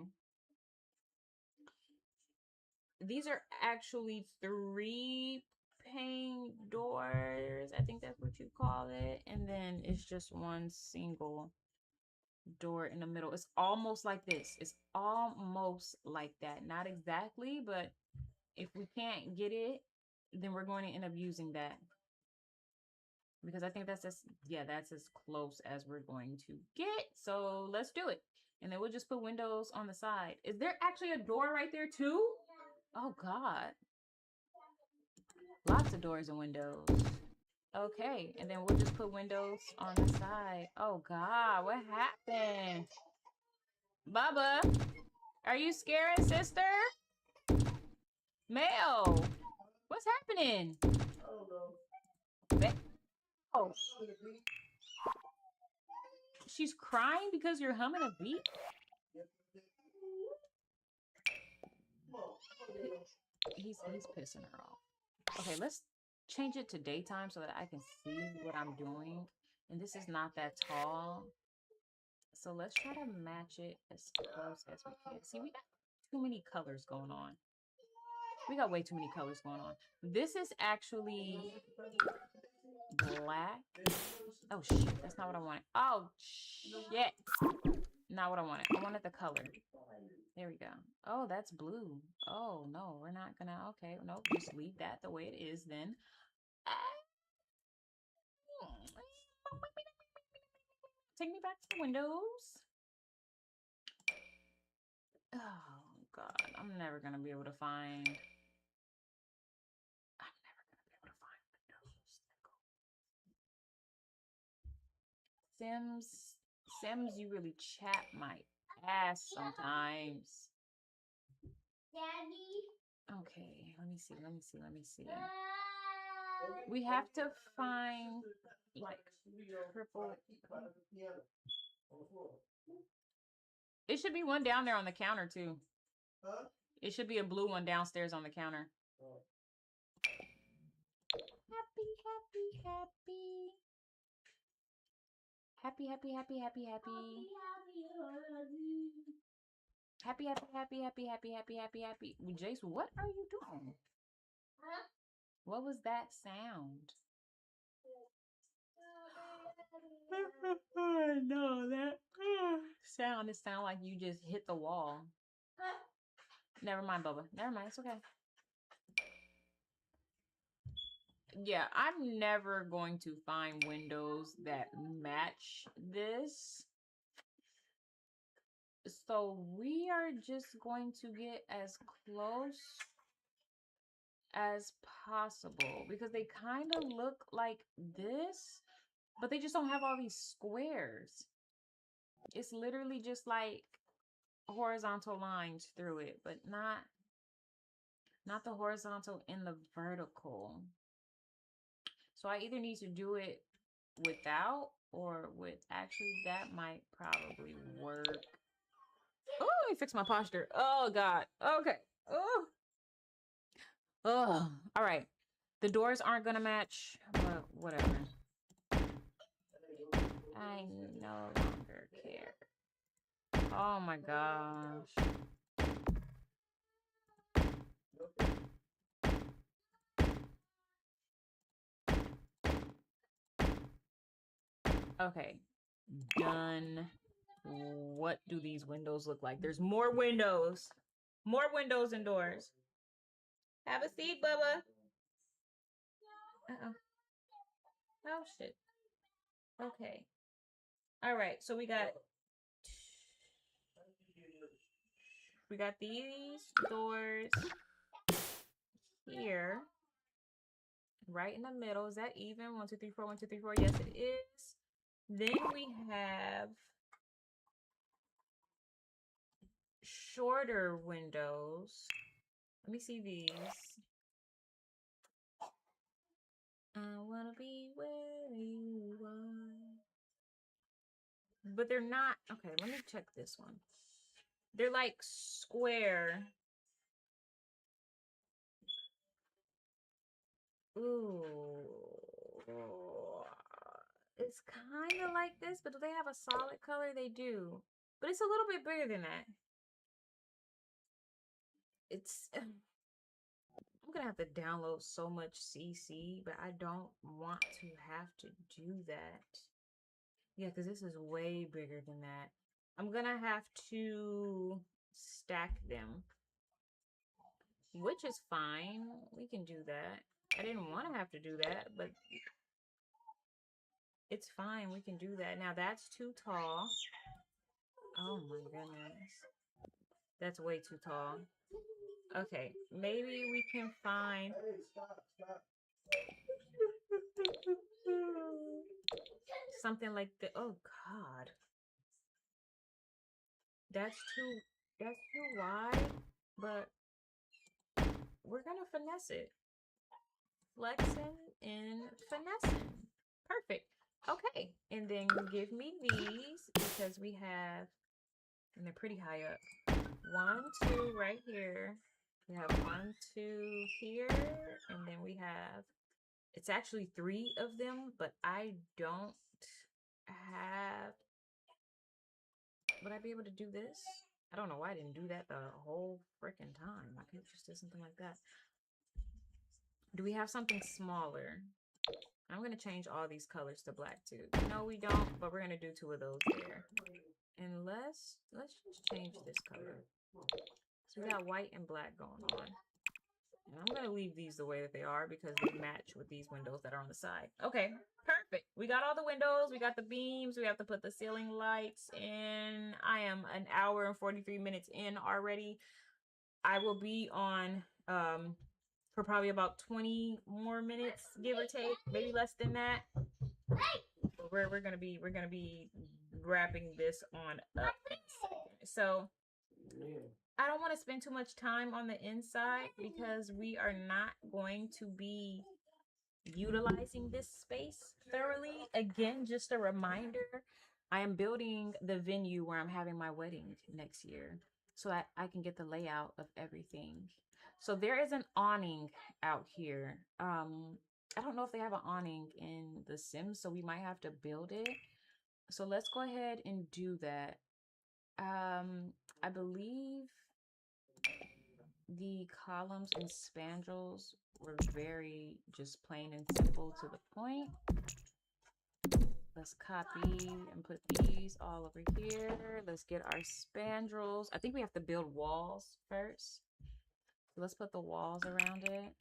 These are actually 3 pane doors. I think that's what you call it. And then it's just 1 single door in the middle. It's almost like this. It's almost like that. Not exactly, but if we can't get it, then we're going to end up using that. Because I think that's just, yeah, that's as close as we're going to get. So let's do it. And then we'll just put windows on the side. Is there actually a door right there too? Oh God. Lots of doors and windows. Okay, and then we'll just put windows on the side. Oh God, what happened? Bubba, are you scaring sister? Mel, what's happening? I don't know. Oh, she's crying because you're humming a beat? He's pissing her off. Okay, let's change it to daytime so that I can see what I'm doing. And this is not that tall. So let's try to match it as close as we can. See, we got too many colors going on. We got way too many colors going on. This is actually black. Oh shit, that's not what I wanted. Oh shit. Not what I wanted. I wanted the color. There we go. Oh, that's blue. Oh no, we're not gonna, okay, nope, just leave that the way it is then. Take me back to the windows. Oh God, I'm never gonna be able to find windows. Sims, you really chat my ass sometimes. Daddy. Okay, let me see. We have to find like purple. It should be one down there on the counter too. Huh? It should be a blue one downstairs on the counter. Happy, happy, happy. Happy, happy, happy, happy, happy. Happy, happy, happy, happy, happy, happy, happy, happy. Jace, what are you doing? Huh? What was that sound? No, that sound, it sound like you just hit the wall. Never mind, Bubba. Never mind, it's okay. Yeah, I'm never going to find windows that match this. So we are just going to get as close as possible because they kind of look like this, But they just don't have all these squares. It's literally just like horizontal lines through it, but not the horizontal in the vertical. So I either need to do it without or with. Actually, that might probably work. Oh, let me fix my posture. Oh God. Okay. Oh. Oh. All right. The doors aren't gonna match, but whatever. I no longer care. Oh my gosh. Okay. Done. What do these windows look like? There's more windows. More windows and doors. Have a seat, Bubba. Uh-oh. Oh, shit. Okay. All right. So we got these doors here. Right in the middle. Is that even? 1, 2, 3, 4. 1, 2, 3, 4. Yes, it is. Then we have shorter windows. Let me see these. I wanna be where you are. But they're not. Okay, let me check this one. They're like square. Ooh. It's kind of like this, but do they have a solid color? They do. But it's a little bit bigger than that. It's... I'm gonna have to download so much CC, but I don't want to have to do that. Yeah, because this is way bigger than that. I'm gonna have to stack them, which is fine. We can do that. I didn't want to have to do that, but it's fine. We can do that. Now that's too tall. Oh my goodness. That's way too tall. Okay, maybe we can find... Hey, stop. something like the... Oh God. That's too wide, but we're gonna finesse it. Flexing and finessing. Perfect. Okay, and then you give me these because we have, and they're pretty high up. 1, 2 right here. We have 1, 2 here, and then we have, it's actually 3 of them, but I don't have, would I be able to do this? I don't know why I didn't do that the whole freaking time. I could just do something like that. Do we have something smaller? I'm gonna change all these colors to black too. No, we don't, but we're gonna do 2 of those there. And let's just change this color. So we got white and black going on. And I'm gonna leave these the way that they are because they match with these windows that are on the side. Okay, perfect. We got all the windows, we got the beams, we have to put the ceiling lights in. I am an hour and 43 minutes in already. I will be on for probably about 20 more minutes, give or take, maybe less than that. We're gonna be wrapping this on up. So I don't want to spend too much time on the inside because we are not going to be utilizing this space thoroughly. Again, just a reminder, I am building the venue where I'm having my wedding next year so that I can get the layout of everything. So there is an awning out here. I don't know if they have an awning in The Sims, so we might have to build it. So let's go ahead and do that. I believe the columns and spandrels were very just plain and simple to the point. Let's copy and put these all over here. Let's get our spandrels. I think we have to build walls first. So let's put the walls around it.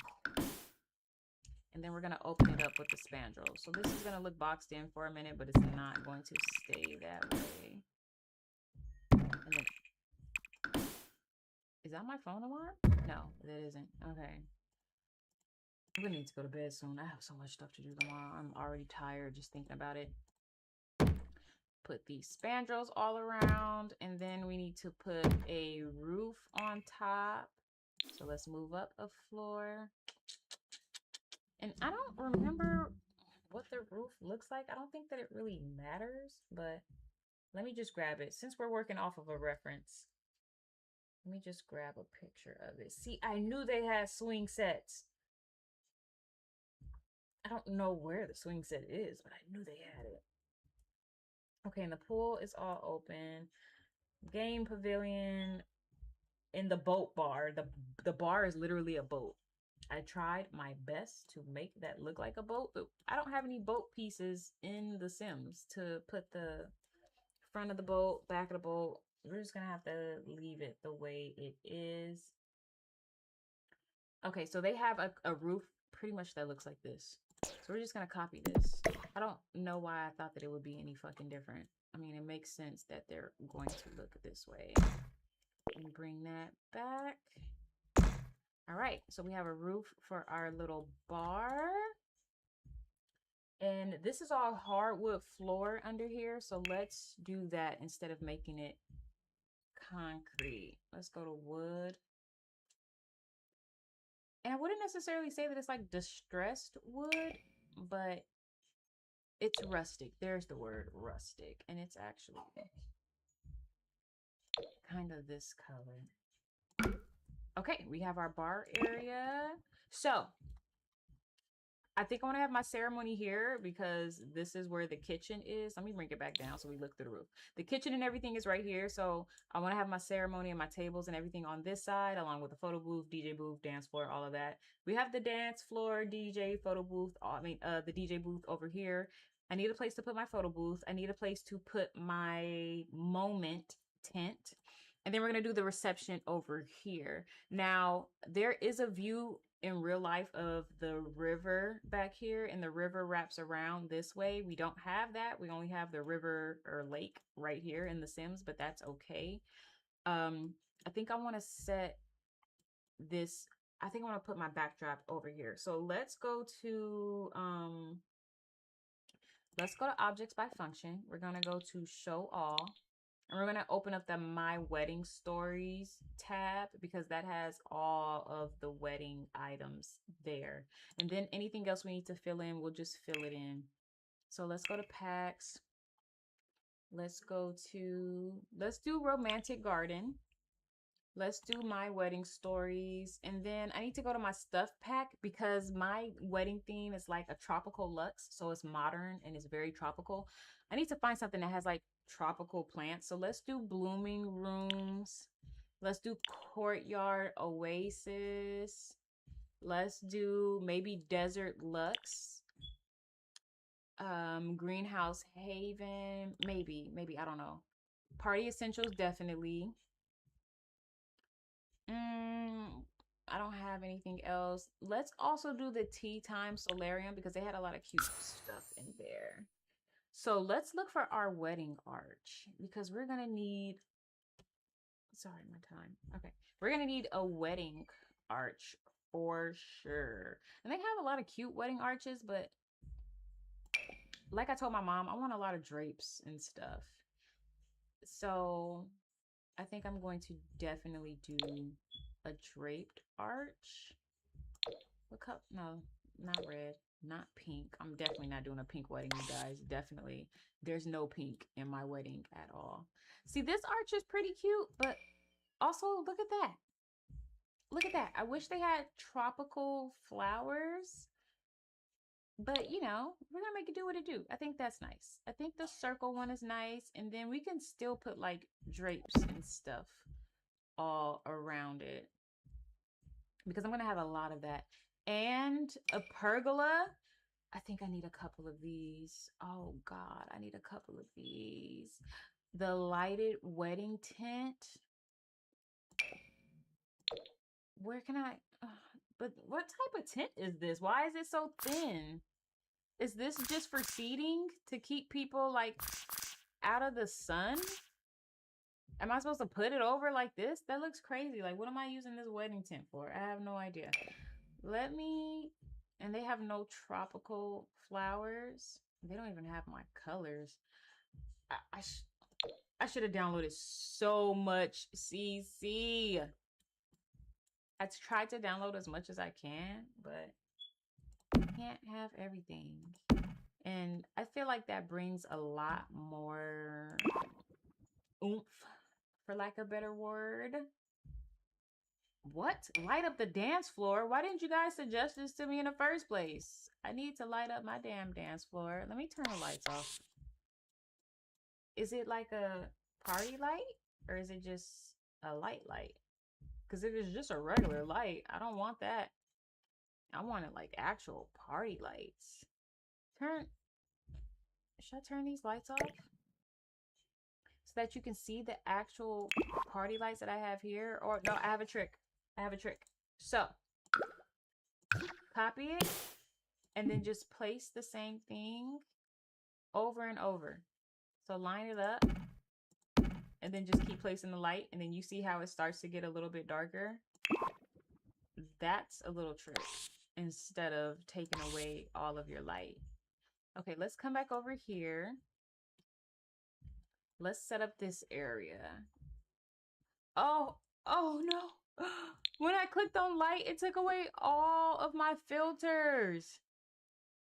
And then we're going to open it up with the spandrels. So this is going to look boxed in for a minute, but it's not going to stay that way. And then, is that my phone alarm? No, that isn't. Okay. I'm gonna need to go to bed soon. I have so much stuff to do tomorrow. I'm already tired just thinking about it. Put these spandrels all around, and then we need to put a roof on top. So let's move up a floor. And I don't remember what the roof looks like. I don't think that it really matters, but let me just grab it. Since we're working off of a reference, let me just grab a picture of it. See, I knew they had swing sets. I don't know where the swing set is, but I knew they had it. Okay, and the pool is all open. Game pavilion in the boat bar. The bar is literally a boat. I tried my best to make that look like a boat, but I don't have any boat pieces in The Sims to put the front of the boat, back of the boat. We're just gonna have to leave it the way it is. Okay, so they have a roof pretty much that looks like this. So we're just gonna copy this. I don't know why I thought that it would be any fucking different. I mean, it makes sense that they're going to look this way. And bring that back. All right, so we have a roof for our little bar. And this is all hardwood floor under here. So let's do that instead of making it concrete. Let's go to wood. And I wouldn't necessarily say that it's like distressed wood, but it's rustic. There's the word, rustic. And it's actually kind of this color. Okay, we have our bar area. So I think I want to have my ceremony here because this is where the kitchen is. Let me bring it back down so we look through the roof. The kitchen and everything is right here. So I want to have my ceremony and my tables and everything on this side, along with the photo booth, DJ booth, dance floor, all of that. We have the dance floor, DJ, photo booth, the DJ booth over here. I need a place to put my photo booth. I need a place to put my moment tent. And then we're going to do the reception over here. Now, there is a view in real life of the river back here, and the river wraps around this way. We don't have that. We only have the river or lake right here in The Sims, but that's okay. I think I want to set this, I think I want to put my backdrop over here. So let's go to objects by function. We're going to go to show all. And we're going to open up the My Wedding Stories tab because that has all of the wedding items there. And then anything else we need to fill in, we'll just fill it in. So let's go to packs. Let's do Romantic Garden. Let's do My Wedding Stories. And then I need to go to my stuff pack because my wedding theme is like a tropical luxe. So it's modern and it's very tropical. I need to find something that has like tropical plants. So let's do blooming rooms. Let's do courtyard oasis. Let's do maybe desert luxe. Greenhouse haven. Maybe, I don't know. Party essentials, definitely. I don't have anything else. Let's also do the tea time solarium because they had a lot of cute stuff in there. So let's look for our wedding arch because we're gonna need, sorry, my time. Okay, we're gonna need a wedding arch for sure. And they have a lot of cute wedding arches, but like I told my mom, I want a lot of drapes and stuff. So I think I'm going to definitely do a draped arch. Look up, no, not red, not pink. I'm definitely not doing a pink wedding, you guys. Definitely, there's no pink in my wedding at all. See, this arch is pretty cute, but also look at that. Look at that. I wish they had tropical flowers, but you know, we're gonna make it do what it do. I think that's nice. I think the circle one is nice, and then we can still put like drapes and stuff all around it because I'm gonna have a lot of that. And a pergola. I think I need a couple of these. Oh God, I need a couple of these. The lighted wedding tent. Where can I, but what type of tent is this? Why is it so thin? Is this just for seating to keep people like out of the sun? Am I supposed to put it over like this? That looks crazy. Like, what am I using this wedding tent for? I have no idea. Let me And they have no tropical flowers. They don't even have my colors. I should have downloaded so much CC. I tried to download as much as I can, but I can't have everything. And I feel like that brings a lot more oomph, for lack of a better word. What? Light up the dance floor? Why didn't you guys suggest this to me in the first place? I need to light up my damn dance floor. Let me turn the lights off. Is it like a party light? Or is it just a light? Because if it's just a regular light, I don't want that. I wanted like actual party lights. Should I turn these lights off? So that you can see the actual party lights that I have here? Or no, I have a trick. So, copy it and then just place the same thing over and over. So line it up and then just keep placing the light, and then you see how it starts to get a little bit darker. That's a little trick instead of taking away all of your light. Okay, let's come back over here. Let's set up this area. Oh no. When I clicked on light, it took away all of my filters.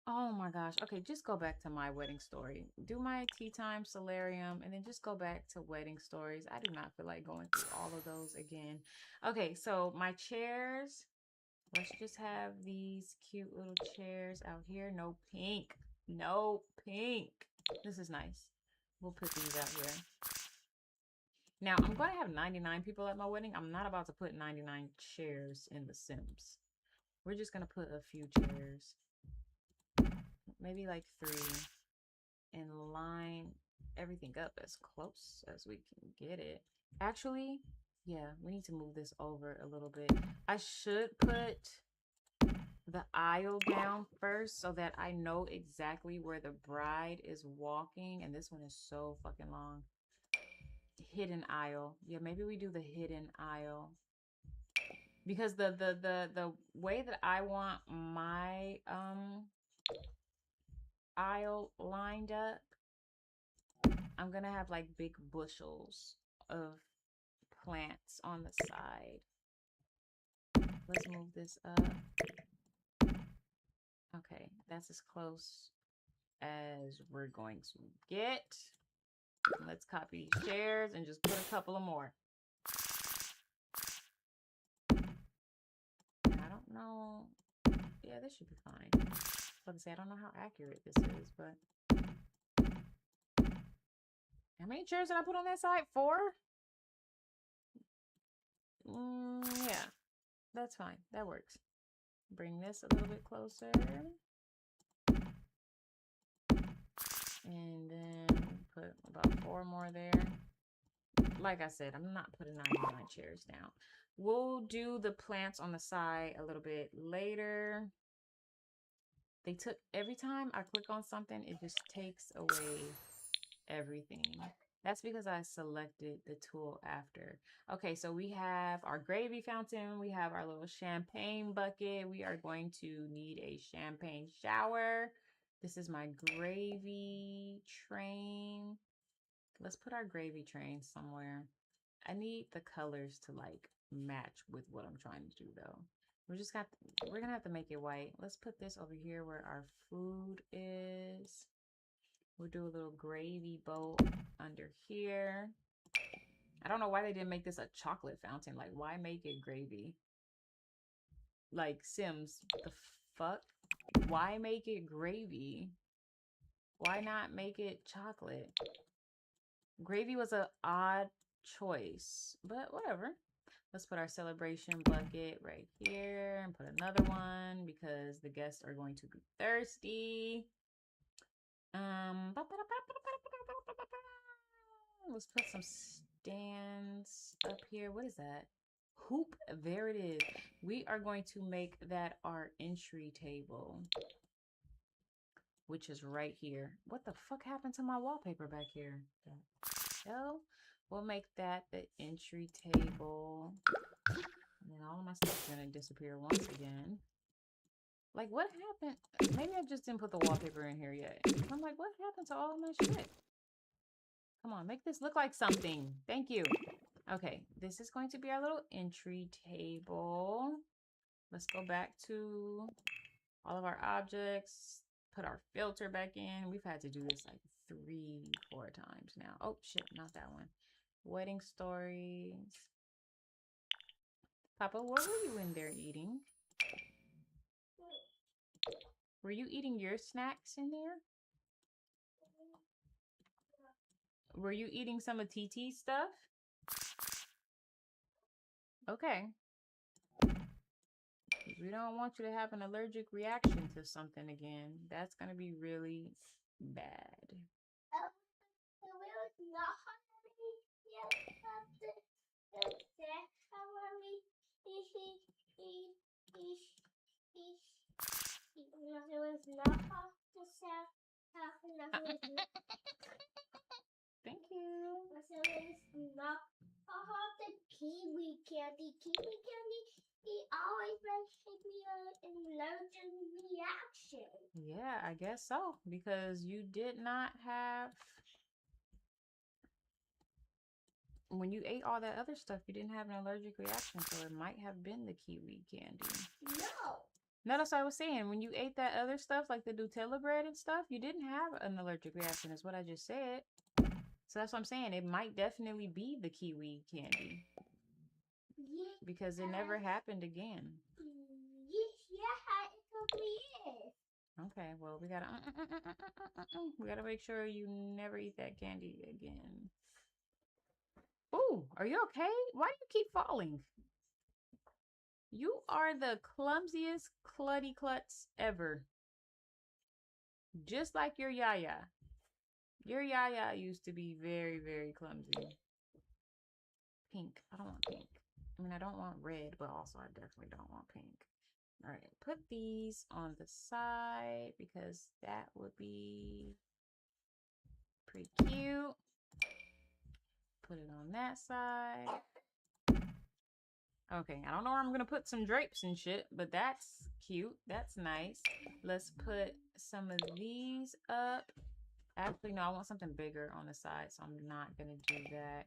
Oh my gosh. Okay, just go back to my wedding story. Do my tea time solarium and then just go back to wedding stories. I do not feel like going through all of those again. Okay, so my chairs. Let's just have these cute little chairs out here. No pink. No pink. This is nice. We'll put these out here. Now, I'm going to have 99 people at my wedding. I'm not about to put 99 chairs in The Sims. We're just going to put a few chairs. Maybe like 3. And line everything up as close as we can get it. Actually, yeah, we need to move this over a little bit. I should put the aisle down first so that I know exactly where the bride is walking. And this one is so fucking long. Hidden aisle. Yeah, maybe we do the hidden aisle. Because the way that I want my aisle lined up, I'm gonna have like big bushels of plants on the side. Let's move this up. Okay, that's as close as we're going to get. Let's copy these chairs and just put a couple of more. I don't know. Yeah, this should be fine. I was about to say, I don't know how accurate this is, but... How many chairs did I put on that side? 4? Yeah, that's fine. That works. Bring this a little bit closer. And then put about 4 more there. Like I said, I'm not putting 99 chairs down. We'll do the plants on the side a little bit later. They took, every time I click on something, it just takes away everything. That's because I selected the tool after. Okay, so we have our gravy fountain. We have our little champagne bucket. We are going to need a champagne shower. This is my gravy train. Let's put our gravy train somewhere. I need the colors to like match with what I'm trying to do though. We're gonna have to make it white. Let's put this over here where our food is. We'll do a little gravy bowl under here. I don't know why they didn't make this a chocolate fountain. Like, why make it gravy? Like, Sims, the fuck? Why make it gravy? Why not make it chocolate? Gravy was an odd choice, but whatever. Let's put our celebration bucket right here and put another one because the guests are going to be thirsty. Let's put some stands up here. What is that? Hoop. There it is. We are going to make that our entry table, which is right here. What the fuck happened to my wallpaper back here? So we'll make that the entry table. And then all of my stuff's gonna disappear once again. Like, what happened? Maybe I just didn't put the wallpaper in here yet. I'm like, what happened to all my shit? Come on, make this look like something. Thank you. Okay, this is going to be our little entry table. Let's go back to all of our objects. Put our filter back in. We've had to do this like 3-4 times now. Oh, shit, not that one. Wedding stories. Papa, what were you in there eating? Were you eating your snacks in there? Were you eating some of TT's stuff? Okay. We don't want you to have an allergic reaction to something again. That's gonna be really bad. Thank you. The kiwi candy. Kiwi candy, it always makes me an allergic reaction. Yeah, I guess so. Because you did not have... When you ate all that other stuff, you didn't have an allergic reaction. So it might have been the kiwi candy. No, that's what I was saying. When you ate that other stuff, like the Nutella bread and stuff, you didn't have an allergic reaction, is what I just said. So that's what I'm saying. It might definitely be the kiwi candy. Because it never happened again. Yeah, it probably is. Okay, well, we gotta make sure you never eat that candy again. Ooh, are you okay? Why do you keep falling? You are the clumsiest clutty klutz ever. Just like your Yaya. Your Yaya used to be very, very clumsy. Pink. I don't want pink. I mean, I don't want red, but also I definitely don't want pink. All right, put these on the side because that would be pretty cute. Put it on that side. Okay, I don't know where I'm gonna put some drapes and shit, but that's cute. That's nice. Let's put some of these up. Actually, no, I want something bigger on the side, so I'm not gonna do that.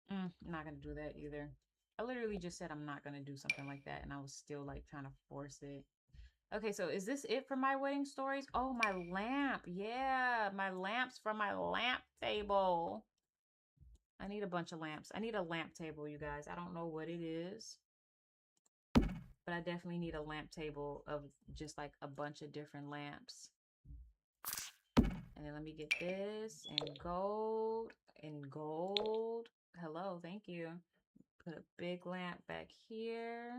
I'm not gonna do that either. I literally just said I'm not gonna do something like that, and I was still like trying to force it. Okay, so is this it for my wedding stories? Oh, my lamp. Yeah, my lamps from my lamp table. I need a bunch of lamps. I need a lamp table, you guys. I don't know what it is, but I definitely need a lamp table of just like a bunch of different lamps. And then let me get this and gold and gold. Hello, thank you. Put a big lamp back here.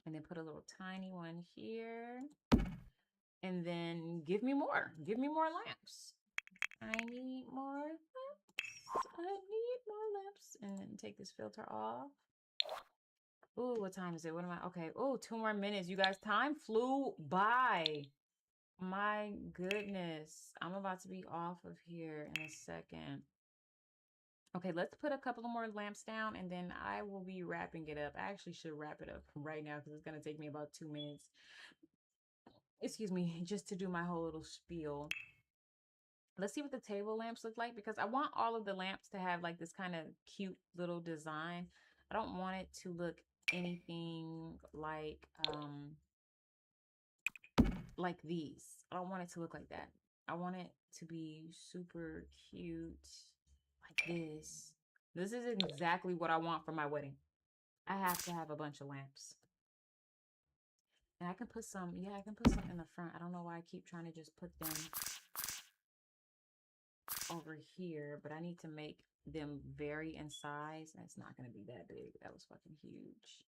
And then put a little tiny one here. And then give me more. Give me more lamps. I need more lamps. I need more lamps. And then take this filter off. Ooh, what time is it? What am I? Okay. Ooh, 2 more minutes. You guys, time flew by. My goodness. I'm about to be off of here in a second. Okay, let's put a couple of more lamps down and then I will be wrapping it up. I actually should wrap it up right now because it's going to take me about 2 minutes. Excuse me, just to do my whole little spiel. Let's see what the table lamps look like because I want all of the lamps to have like this kind of cute little design. I don't want it to look anything like these. I don't want it to look like that. I want it to be super cute like this. This is exactly what I want for my wedding. I have to have a bunch of lamps. And I can put some, yeah, I can put some in the front. I don't know why I keep trying to just put them over here, but I need to make them vary in size. And it's not going to be that big. That was fucking huge.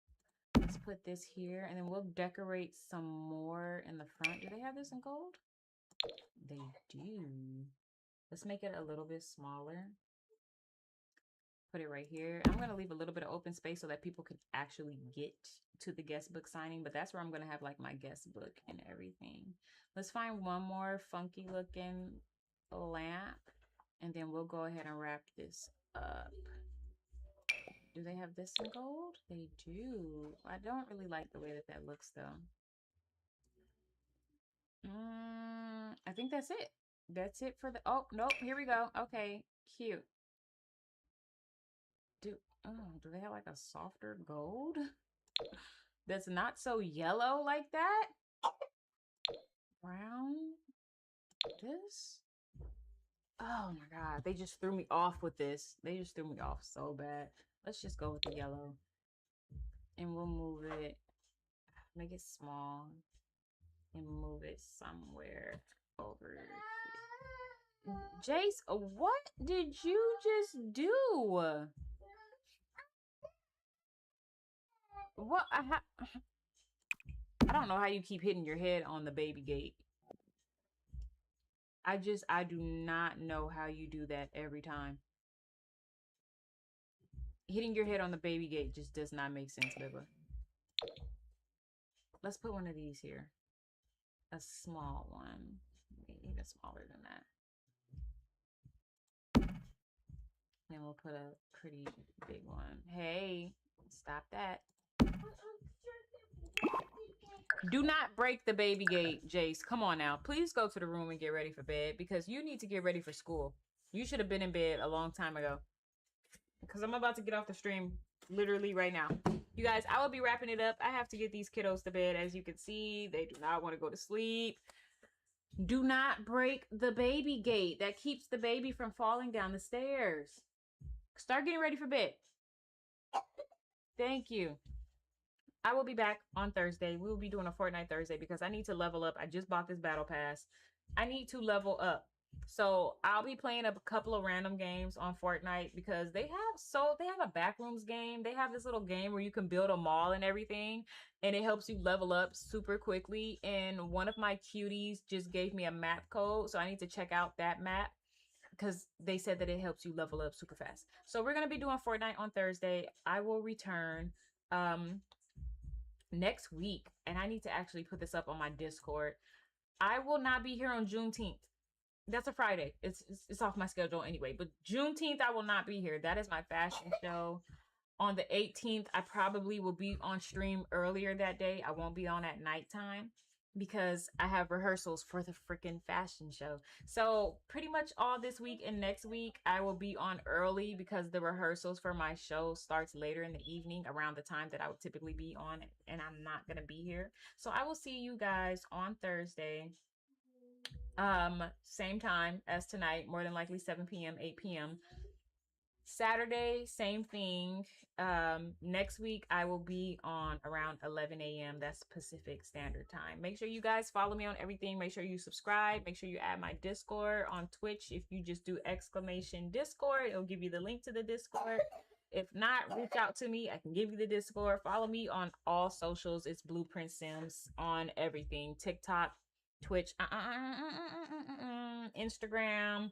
Let's put this here and then we'll decorate some more in the front. Do they have this in gold? They do. Let's make it a little bit smaller. Put it right here. I'm going to leave a little bit of open space so that people can actually get to the guest book signing, but that's where I'm going to have like my guest book and everything. Let's find one more funky looking lamp and then we'll go ahead and wrap this up. Do they have this in gold? They do. I don't really like the way that that looks though. I think that's it. That's it for the, oh, nope, here we go. Okay, cute. Do they have like a softer gold? That's not so yellow like that? Brown? This? Oh my God, they just threw me off with this. They just threw me off so bad. Let's just go with the yellow. And we'll move it, make it small, and move it somewhere over here. Jace, what did you just do? What? I don't know how you keep hitting your head on the baby gate. I do not know how you do that every time. Hitting your head on the baby gate just does not make sense, Bibba. Let's put one of these here. A small one. Even smaller than that. And we'll put a pretty big one. Hey, stop that. Do not break the baby gate, Jace. Come on now. Please go to the room and get ready for bed because you need to get ready for school. You should have been in bed a long time ago. Because I'm about to get off the stream literally right now. You guys, I will be wrapping it up. I have to get these kiddos to bed. As you can see, they do not want to go to sleep. Do not break the baby gate. That keeps the baby from falling down the stairs. Start getting ready for bed. Thank you. I will be back on Thursday. We will be doing a Fortnite Thursday because I need to level up. I just bought this battle pass. I need to level up. So I'll be playing a couple of random games on Fortnite because they have a backrooms game. They have this little game where you can build a mall and everything, and it helps you level up super quickly. And one of my cuties just gave me a map code, so I need to check out that map because they said that it helps you level up super fast. So we're gonna be doing Fortnite on Thursday. I will return next week, and I need to actually put this up on my Discord. I will not be here on Juneteenth. That's a Friday. It's off my schedule anyway. But Juneteenth, I will not be here. That is my fashion show. On the 18th, I probably will be on stream earlier that day. I won't be on at nighttime because I have rehearsals for the freaking fashion show. So pretty much all this week and next week, I will be on early because the rehearsals for my show starts later in the evening around the time that I would typically be on, and I'm not going to be here. So I will see you guys on Thursday. Same time as tonight, more than likely 7 p.m., 8 p.m. Saturday, same thing. Next week I will be on around 11 a.m. That's Pacific Standard Time. Make sure you guys follow me on everything. Make sure you subscribe. Make sure you add my Discord on Twitch. If you just do !Discord, it'll give you the link to the Discord. If not, reach out to me. I can give you the Discord. Follow me on all socials. It's Blueprint Sims on everything. TikTok, Twitch, Instagram,